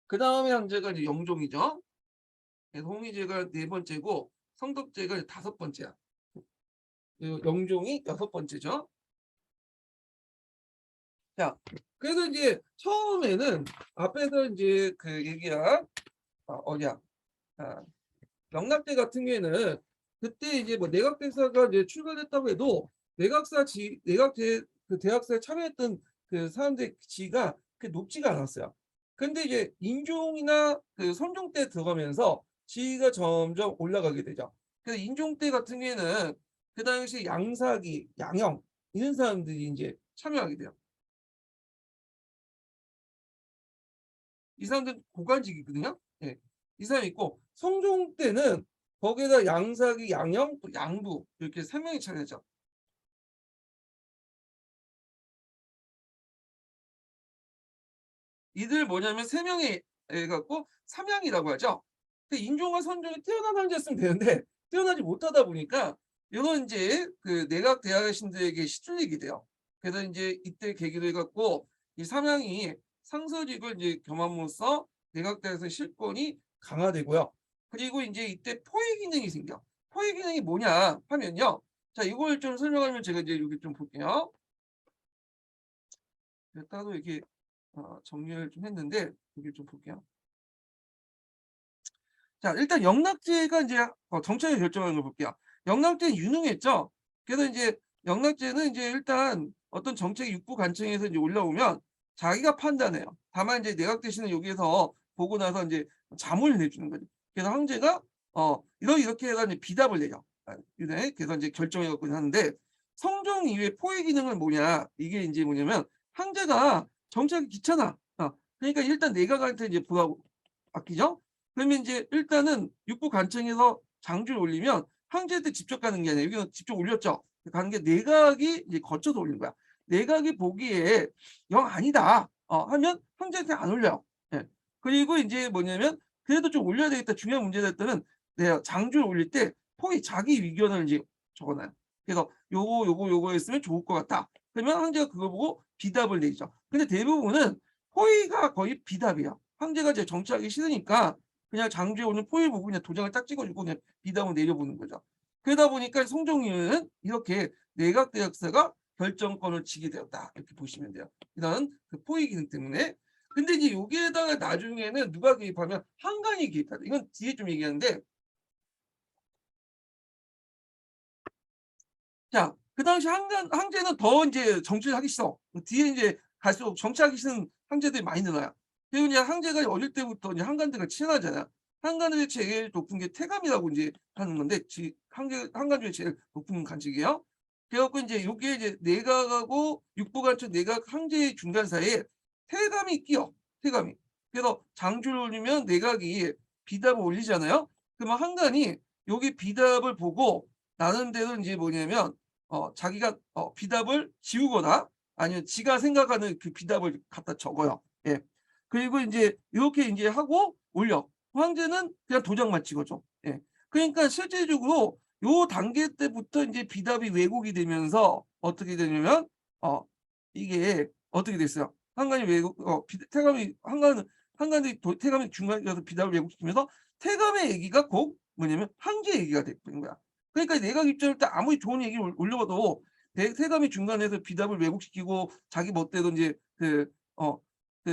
그다음에 황제가 이제 영종이죠. 그래서 홍의제가 네 번째고 성덕제가 이제 다섯 번째야. 그리고 영종이 여섯 번째죠. 자 그래서 인제 처음에는 앞에서 인제 그 얘기한 어디야 아 영락대 같은 경우에는 그때 이제 뭐 내각대사가 이제 출발했다고 해도 내각제 그 대학사에 참여했던 그 사람들의 지위가 그렇게 높지가 않았어요. 근데 이제 인종이나 그 선종 때 들어가면서 지위가 점점 올라가게 되죠. 그래서 인종 때 같은 경우에는 그 당시 양사기, 양형 이런 사람들이 인제 참여하게 돼요. 이 사람들은 고관직이거든요. 예. 이 사람이 있고 성종 때는 거기에다 양사기, 양형, 또 양부 이렇게 세 명이 차려져. 이들 뭐냐면 세 명의 갖고 삼양이라고 하죠. 근데 인종과 선종이 뛰어난 황제였으면 되는데 뛰어나지 못하다 보니까 요런 인제 그 내각 대학신들에게 시들리게 돼요. 그래서 인제 이때 계기로 해 갖고 이 삼양이 상서직을 이제 겸함으로써 내각대학에서 실권이 강화되고요. 그리고 인제 이때 포위 기능이 생겨. 포위 기능이 뭐냐 하면요. 자 이걸 좀 설명하면 제가 이제 여기 좀 볼게요. 제가 따로 이렇게 정리를 좀 했는데 여기 좀 볼게요. 자 일단 영락제가 인제 정책을 결정하는 걸 볼게요. 영락제는 유능했죠. 그래서 인제 영락제는 인제 일단 어떤 정책이 육부 관청에서 인제 올라오면 자기가 판단해요. 다만 인제 내각 대신은 여기에서 보고 나서 인제 자문을 내주는 거죠. 그래서 황제가 이렇게 해서 인제 비답을 내요. 네. 그래서 인제 결정해 갖고 하는데 성종 이후에 포위 기능은 뭐냐 이게 인제 뭐냐면 황제가 정치하기 귀찮아. 그러니까 일단 내각한테 이제 부하고 맡기죠. 그러면 인제 일단은 육부 관청에서 장주를 올리면 황제한테 직접 가는 게 아니라 여기는 직접 올렸죠. 가는 게 내각이 이제 거쳐서 올린 거야. 내각이 보기에 '영 아니다.' 하면 황제한테 안 올려요. 예. 그리고 인제 뭐냐면 '그래도 좀 올려야 되겠다.' 중요한 문제가 됐다면 네 장주를 올릴 때 포위 자기 의견을 인제 적어 놔요. 그래서 "요거 했으면 좋을 것 같다." 그러면 황제가 그걸 보고 비답을 내리죠. 근데 대부분은 포위가 거의 비답이에요. 황제가 이제 정치하기 싫으니까 그냥 장주에 오는 포위 부분 그냥 도장을 딱 찍어 주고 그냥 비담을 내려보는 거죠. 그러다 보니까 성종이는 이렇게 내각 대학사가 결정권을 쥐게 되었다. 이렇게 보시면 돼요. 이런 그 포위 기능 때문에. 근데 이제 여기에다가 나중에는 누가 개입하면 한간이 개입하다. 이건 뒤에 좀 얘기하는데 자, 그 당시 황제는 더 인제 정치를 하기 싫어. 뒤에 인제 갈수록 정치하기 싫은 황제들이 많이 늘어나요. 그리고 이제 황제가 어릴 때부터 이제 한간들과 친하잖아요. 한간의 제일 높은 게 태감이라고 인제 하는 건데 한간 중에 제일 높은 관직이에요. 그래 갖고 인제 요게 이제 내각하고 육부관청 내각 황제의 중간 사이에 태감이 끼어, 태감이. 그래서 장주를 올리면 내각이 비답을 올리잖아요. 그러면 한간이 여기 비답을 보고 나름대로 인제 뭐냐면 자기가 비답을 지우거나 아니면 지가 생각하는 그 비답을 갖다 적어요. 예. 그리고 인제 요렇게 인제 하고 올려. 황제는 그냥 도장만 찍어 줘. 예. 그러니까 실질적으로 요 단계 때부터 인제 비답이 왜곡이 되면서 어떻게 되냐면 어 이게 어떻게 됐어요. 한간이 왜곡 비 태감이 한간이 태감이 중간에 가서 비답을 왜곡시키면서 태감의 얘기가 곧 뭐냐면 황제 얘기가 돼 버린 거야. 그러니까 내각 입장일 때 아무리 좋은 얘기를 올려봐도 세감이 중간에서 비답을 왜곡시키고 자기 멋대로 인제 그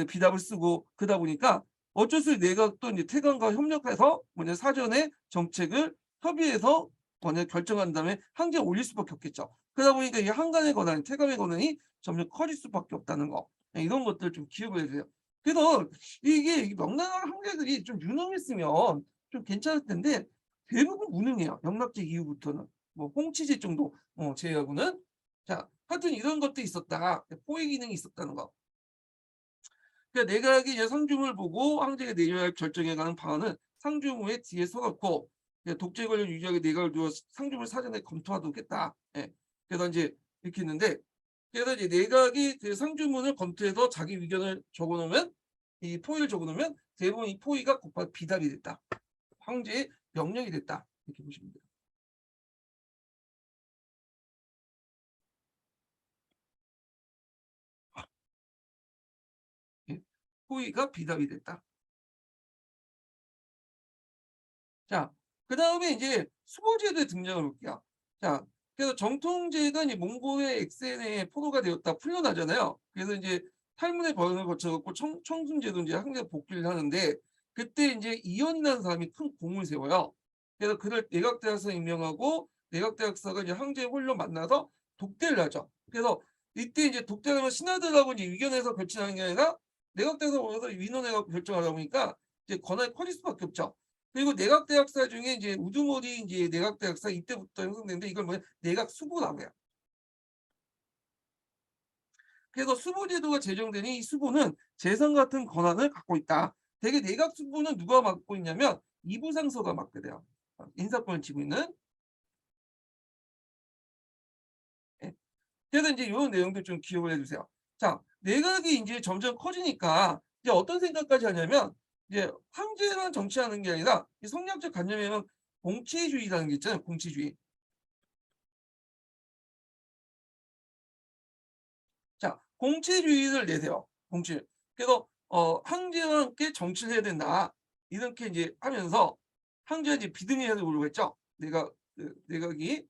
비답을 쓰고 그러다 보니까 어쩔 수 없이 내각도 인제 태감과 협력해서 뭐냐 사전에 정책을 협의해서 뭐냐 결정한 다음에 황제에 올릴 수밖에 없겠죠. 그러다 보니까 이 한간의 권한, 태감의 권한이 점점 커질 수밖에 없다는 거. 이런 것들 좀 기억을 해 주세요. 그래서 이게 이 명나라 황제들이 좀 유능했으면 좀 괜찮을 텐데 대부분 무능해요. 영락제 이후부터는. 뭐 홍치제 정도 제외하고는. 자 하여튼 이런 것도 있었다. 포위 기능이 있었다는 거. 그러니까 내각이 이제 상중을 보고 황제가 내려야 할 결정에 관한 방안은 상중후에 뒤에 서 갖고 독재 권력 유지하게 내각을 두어 상중을 사전에 검토하도록 했다. 예. 그래서 인제 이렇게 했는데 그래서 이제 내각이 그 상주문을 검토해서 자기 의견을 적어 놓으면 이 포위를 적어 놓으면 대부분 이 포위가 곧바로 비답이 됐다. 황제의 명령이 됐다. 이렇게 보시면 돼요. 예. 호의가 비답이 됐다. 자, 그다음에 이제 수보제도의 등장을 볼게요. 자, 그래서 정통제가 이제 몽고의 엑센에 포로가 되었다 풀려나잖아요. 그래서 이제 탈문의 번을 거쳐 갖고 청순제도 이제 항상 복귀를 하는데 그때 이제 이연이라는 사람이 큰 공을 세워요. 그래서 그를 내각대학사 임명하고 내각대학사가 이제 황제의 홀로 만나서 독대를 하죠. 그래서 이때 이제 독대하면 신하들하고 이제 의견해서 결정하는 게 아니라 내각대학사 모여서 위원회가 결정하다 보니까 이제 권한이 커질 수밖에 없죠. 그리고 내각대학사 중에 이제 우두머리 인제 내각대학사 이때부터 형성되는데 이걸 뭐냐 내각 수보라고 해요. 그래서 수보 제도가 제정되니 이 수보는 재선 같은 권한을 갖고 있다. 대개 내각 수보는 누가 맡고 있냐면 이부상서가 맡게 돼요. 인사권을 쥐고 있는. 예. 그래서 인제 요런 내용들 좀 기억을 해 주세요. 자 내각이 인제 점점 커지니까 이제 어떤 생각까지 하냐면 이제 황제만 정치하는 게 아니라 이 성리학적 관념에는 공치주의라는 게 있잖아요. 공치주의. 자, 공치주의를 내세요. 공치. 그래서 황제와 함께 정치를 해야 된다. 이렇게 이제 하면서 황제가 이제 비등해야 되고 했죠. 내각이.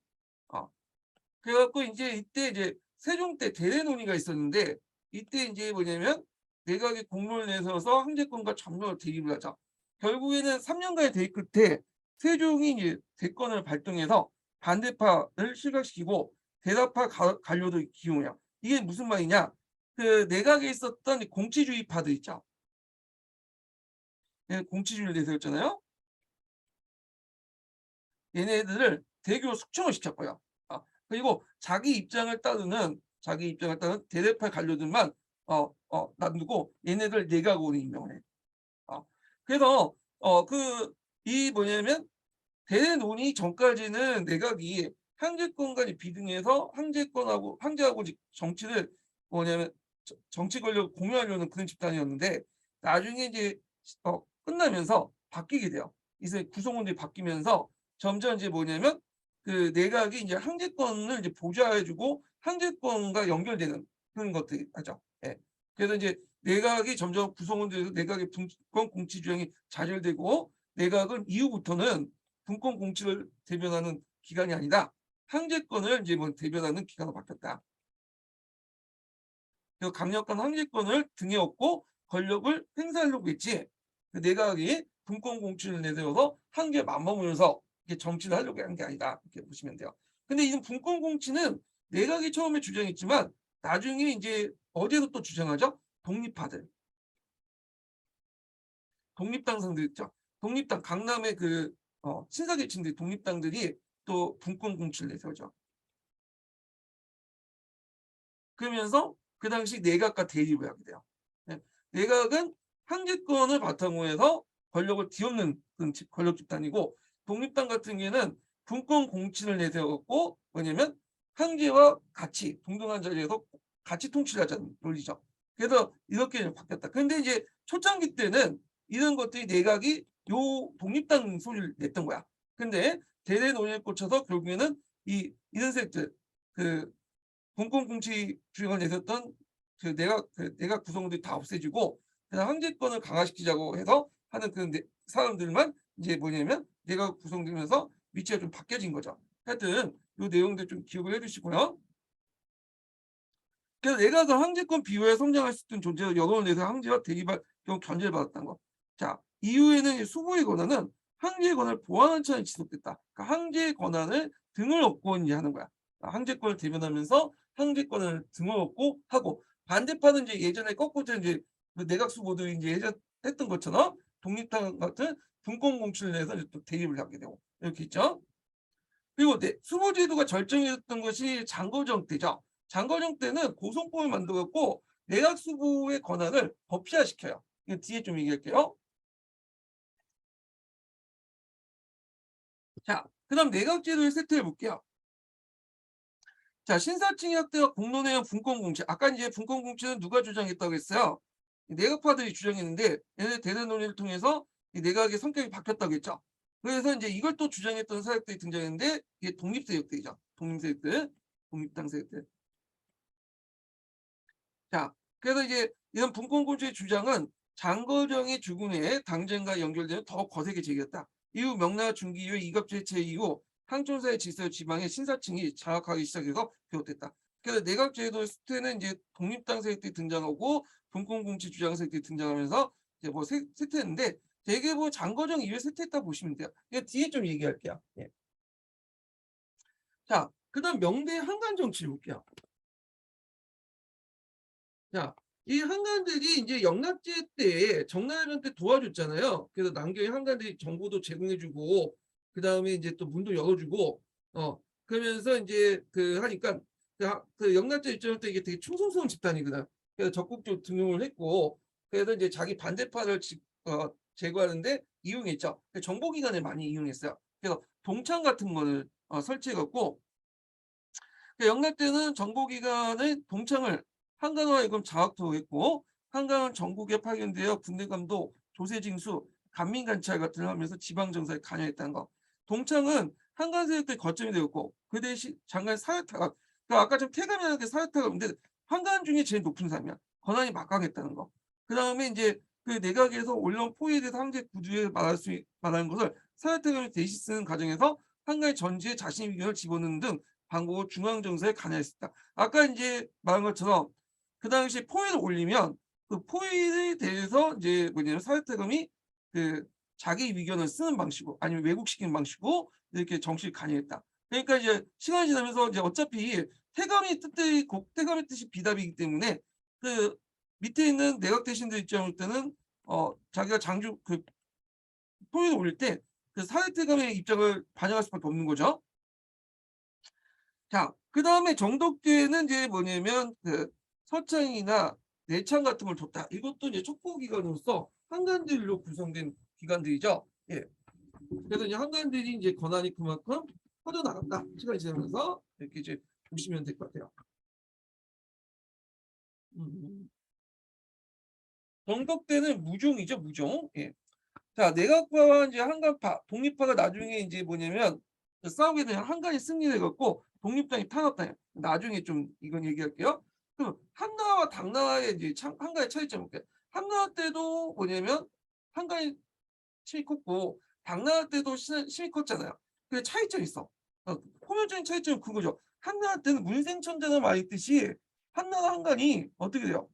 그래갖고 이제 이때 이제 세종 때 대례 논의가 있었는데 이때 이제 뭐냐면 내각이 공론을 내세워서 황제권과 전면으로 대립을 하자. 결국에는 3년간의 대립 끝에 세종이 이제 대권을 발동해서 반대파를 실각시키고 대다파 관료도 기용해요. 이게 무슨 말이냐? 그 내각에 있었던 공치주의파들 있죠. 공치주의를 내세웠잖아요. 얘네들을 대규모 숙청을 시켰고요. 그리고 자기 입장을 따르는 대대파 관료들만 놔두고 얘네들 내각으로 임명을 해. 그래서 이 뭐냐면 대례 논의 전까지는 내각이 황제권과 비등해서 황제하고 정치를 뭐냐면 정치 권력을 공유하려는 그런 집단이었는데 나중에 이제 끝나면서 바뀌게 돼요. 이제 구성원들이 바뀌면서 점점 이제 뭐냐면 그 내각이 이제 황제권을 이제 보좌해주고 황제권과 연결되는 그런 것들이 하죠. 예. 그래서 이제 내각이 점점 구성원들에서 내각의 분권 공치 주장이 좌절되고 내각은 이후부터는 분권 공치를 대변하는 기관이 아니라 황제권을 이제 뭐 대변하는 기관으로 바뀌었다. 그래서 강력한 황제권을 등에 업고 권력을 행사하려고 했지. 그 내각이 분권 공치를 내세워서 한계에 맞먹으면서 정치를 하려고 한 게 아니다. 이렇게 보시면 돼요. 근데 이 분권 공치는 내각이 처음에 주장했지만 나중에 이제 어디서 또 주장하죠? 독립파들. 독립당성들 있죠. 독립당 강남의 친사계층들 독립당들이 또 분권 공치를 내세우죠. 그러면서 그 당시 내각과 대립을 하게 돼요. 네. 내각은 황제권을 바탕으로 해서 권력을 뒤엎는 그런 권력 집단이고 독립당 같은 경우에는 분권 공치를 내세웠고 뭐냐면 황제와 같이 동등한 자리에서 같이 통치를 하자는 논리죠. 그래서 이렇게 바뀌었다. 그런데 이제 초창기 때는 이런 것들이 내각이 요 독립당 소리를 냈던 거야. 근데 대대 논의에 꽂혀서 결국에는 이런 색들 그 공공공치 주장을 내셨던 내각 구성원들이 다 없애지고 그냥 황제권을 강화시키자고 해서 하는 그 사람들만 이제 뭐냐면 내각 구성되면서 위치가 좀 바뀌어진 거죠. 하여튼 이 내용들 좀 기억을 해주시고요. 그래서 내각은 황제권 비호에 성장할 수 있는 존재로 여론을 내서 황제와 대립할 경우 견제를 받았다는 거. 자, 이후에는 수보의 권한은 황제의 권한을 보완하는 차원이 지속됐다. 그러니까 황제의 권한을 등을 업고 이제 하는 거야. 황제권을 대변하면서 황제권을 등을 업고 하고 반대파는 이제 예전에 거꾸로 이제 그 내각 수보들이 이제 예전 했던 것처럼 독립당 같은 분권 공치를 내서 또 대립을 하게 되고 이렇게 있죠. 그리고 수보제도가 절정이었던 것이 장거정 때죠. 장거정 때는 고성법을 만들었고 내각 수보의 권한을 법시화시켜요. 이거 뒤에 좀 얘기할게요. 자, 그다음 내각제도의 세트를 볼게요. 자, 신사층 학대와 공론회원 분권공치. 아까 이제 분권공치는 누가 주장했다고 했어요? 내각파들이 주장했는데 얘네 대대 논의를 통해서 이 내각의 성격이 바뀌었다고 했죠. 그래서 이제 이걸 또 주장했던 세력들이 등장했는데 이게 독립세력들이죠. 독립세력들, 독립당 세력들. 자, 그래서 이제 이런 분권공치의 주장은 장거정의 죽음 후에 당정과 연결되는 더 거세게 제기했다. 이후 명나라 중기 이후 이갑제체 이후 항촌사의 질서 지방의 신사층이 장악하기 시작해서 비롯됐다. 그래서 내각제도 수태는 이제 독립당 세력들이 등장하고 분권공치 주장 세력들이 등장하면서 이제 뭐 세태했는데 대개 뭐 장거정 이후에 세태했다 보시면 돼요. 이거 뒤에 좀 얘기할게요. 예. 자, 그다음 명대 한간 정치를 볼게요. 자, 이 한간들이 이제 영락제 때 정나라전 때 도와줬잖아요. 그래서 남경의 한간들이 정보도 제공해주고 그 다음에 이제 또 문도 열어주고 그러면서 이제 하니까 그 영락제 입장에서 이게 되게 충성스러운 집단이거든. 그래서 적극적으로 등용을 했고 그래서 이제 자기 반대파를 제거하는데 이용했죠. 정보기관을 많이 이용했어요. 그래서 동창 같은 거를 설치해갖고 영락 때는 정보기관의 동창을 한간호하여금 장악도 했고 한간은 전국에 파견되어 군대감도 조세징수, 간민관찰 같은 걸 하면서 지방정사에 관여했다는 거. 동창은 한간 세력들의 거점이 되었고 그 대신 장관 사회타가 그러니까 아까 좀 태감이라는 게 사회타가인데 한간 중에 제일 높은 사람이야. 권한이 막강했다는 거. 그 다음에 이제 그 내각에서 올라온 포위에 대해서 황제 구두에 말하는 것을 사회타감이 대신 쓰는 과정에서 한간의 전지에 자신의 의견을 집어넣는 등 방법으로 중앙정사에 관여했었다. 아까 이제 말한 것처럼 그 당시 포위를 올리면 그 포위에 대해서 이제 뭐냐면 사회태감이 그 자기 의견을 쓰는 방식으로 아니면 왜곡시키는 방식으로 이렇게 정치에 관여했다. 그러니까 이제 시간이 지나면서 이제 어차피 태감의 뜻이 비답이기 때문에 그 밑에 있는 내각 대신들 입장일 때는 자기가 장주 그 포위를 올릴 때 그 사회태감의 입장을 반영할 수밖에 없는 거죠. 자, 그 다음에 정독제는 이제 뭐냐면 그 서창이나 내창 같은 걸 줬다. 이것도 이제 촉구기관으로서 한관들로 구성된 기관들이죠. 예. 그래서 이제 한관들이 이제 권한이 그만큼 퍼져나간다. 시간이 지나면서 이렇게 이제 보시면 될 것 같아요. 정독대는 무종이죠, 무종. 예. 자, 내각파와 이제 한간파, 독립파가 나중에 이제 뭐냐면 싸우게 되면 한간이 승리해갖고 독립당이 탄압당해. 나중에 좀 이건 얘기할게요. 그럼 한나라와 당나라의 이제 한간의 차이점은 볼게요. 한나라 때도 뭐냐면 한간이 힘이 컸고 당나라 때도 힘이 컸잖아요. 근데 차이점이 있어. 포괄적인 차이점은 그거죠. 한나라 때는 문생천자가 말했듯이 한나라 한간이 어떻게 돼요?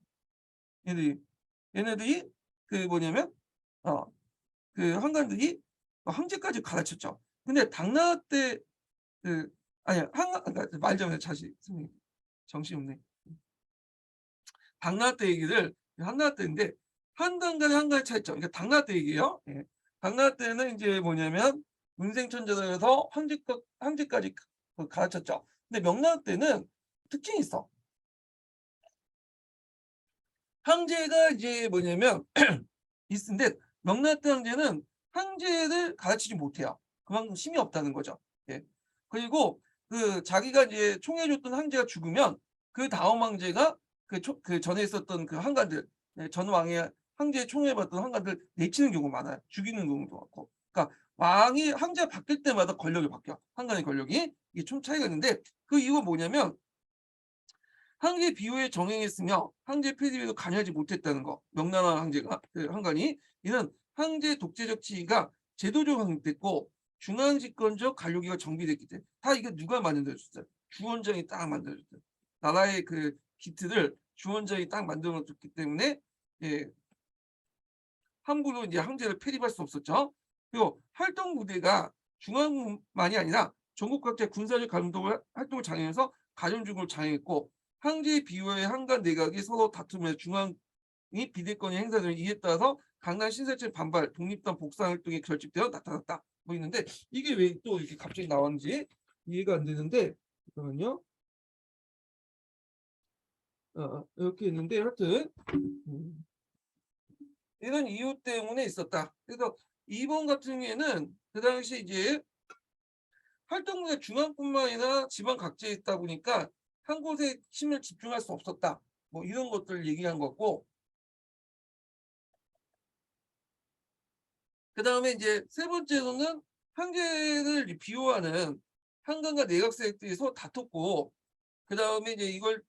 얘네들이 그 뭐냐면 어 그 한관들이 황제까지 가르쳤죠. 근데 당나라 때 그 아니 그러니까 말 좀 해 다시 선생님 정신없네. 당나라 때 얘기를 한나라 때인데 한단간의 한간의 차이점. 그러니까 당나라 때 얘기예요. 예. 당나라 때는 이제 뭐냐면 문생천자에서 황제까지 가르쳤죠. 근데 명나라 때는 특징이 있어. 황제가 이제 뭐냐면 있는데 명나라 때 황제는 황제를 가르치지 못해요. 그만큼 힘이 없다는 거죠. 예. 그리고 그 자기가 이제 총애줬던 황제가 죽으면 그 다음 황제가 그 전에 있었던 그 한가들 전 왕의 황제의 총애받던 한가들 내치는 경우가 많아요. 죽이는 경우도 많고. 그러니까 왕이 황제가 바뀔 때마다 권력이 바뀌어. 한간의 권력이 이게 좀 차이가 있는데 그 이유가 뭐냐면 황제 비호에 정행했으며 황제 폐지에도 관여하지 못했다는 거. 명나라 황제가 그 한간이 이는 황제 독재적 지위가 제도적으로 확립됐고 중앙집권적 관료기가 정비됐기 때문에 다 이게 누가 만들어줬어요? 주원장이 딱 만들어줬어요. 나라의 그 기틀을 주원장이 딱 만들어줬기 때문에 예, 함부로 이제 황제를 폐립할 수 없었죠. 그리고 활동 무대가 중앙만이 아니라 전국 각지의 군사적 감독을 활동을 장려해서 가정주국을 장려했고 황제의 비호의 한간 내각이 서로 다투면서 중앙이 비대권의 행사되는 이에 따라서 강남 신설체 반발, 독립당 복사 활동이 결집되어 나타났다. 뭐 있는데 이게 왜 또 이렇게 갑자기 나왔는지 이해가 안 되는데 잠깐만요. 이렇게 있는데 하여튼 이런 이유 때문에 있었다. 그래서 2번 같은 경우에는 그 당시 이제 활동부가 중앙뿐만 아니라 지방 각지에 있다 보니까 한 곳에 힘을 집중할 수 없었다. 뭐 이런 것들 얘기한 거고. 그 다음에 이제 세 번째로는 황제를 비호하는 한강과 내각 세력들이 서로 다퉜고, 그 다음에 이제 이걸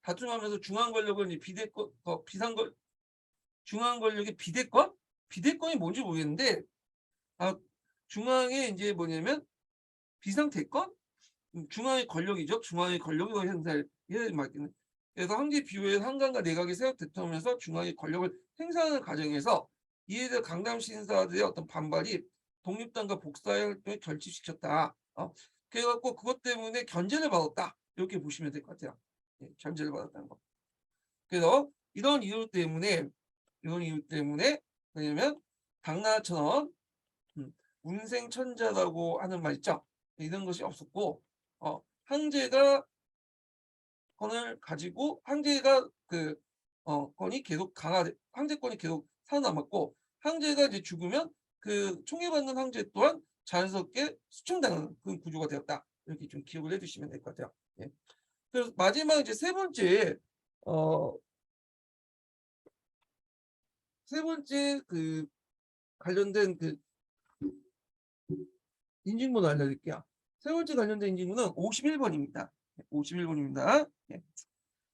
다툼하면서 중앙 권력을 이제 비대권, 비상권, 중앙 권력의 비대권? 비대권이 뭔지 모르겠는데, 중앙에 이제 뭐냐면 비상대권? 중앙의 권력이죠. 중앙의 권력이 행사를 맡기는. 그래서 황제 비호의 한강과 내각이 세력 대통하면서 중앙의 권력을 행사하는 과정에서 이에 대해 강남 신사들의 어떤 반발이 독립당과 복사의 활동을 결집시켰다. 그래갖고 그것 때문에 견제를 받았다. 이렇게 보시면 될 것 같아요. 예, 견제를 받았다는 거. 그래서 이런 이유 때문에 왜냐면 당나라처럼 운생천자라고 하는 말 있죠. 이런 것이 없었고 황제가 권을 가지고 황제가 권이 계속 황제권이 계속 살아남았고 황제가 이제 죽으면 그 총애받는 황제 또한 자연스럽게 수청당하는 그런 구조가 되었다. 이렇게 좀 기억을 해주시면 될 것 같아요. 예. 그래서 마지막 이제 세 번째 세 번째 관련된 인증번호 알려드릴게요. 세 번째 관련된 인증번호는 51번입니다. 51번입니다. 예.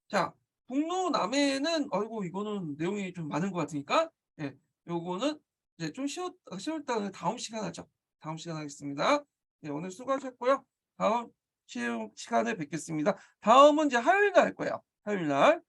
자, 북로남해는 아이고 이거는 내용이 좀 많은 것 같으니까 예, 요거는 이제 좀 쉬웠다는 다음 시간 하죠. 다음 시간 하겠습니다. 예, 오늘 수고하셨고요. 다음 시간에 뵙겠습니다. 다음은 이제 화요일 날 할 거예요. 화요일 날.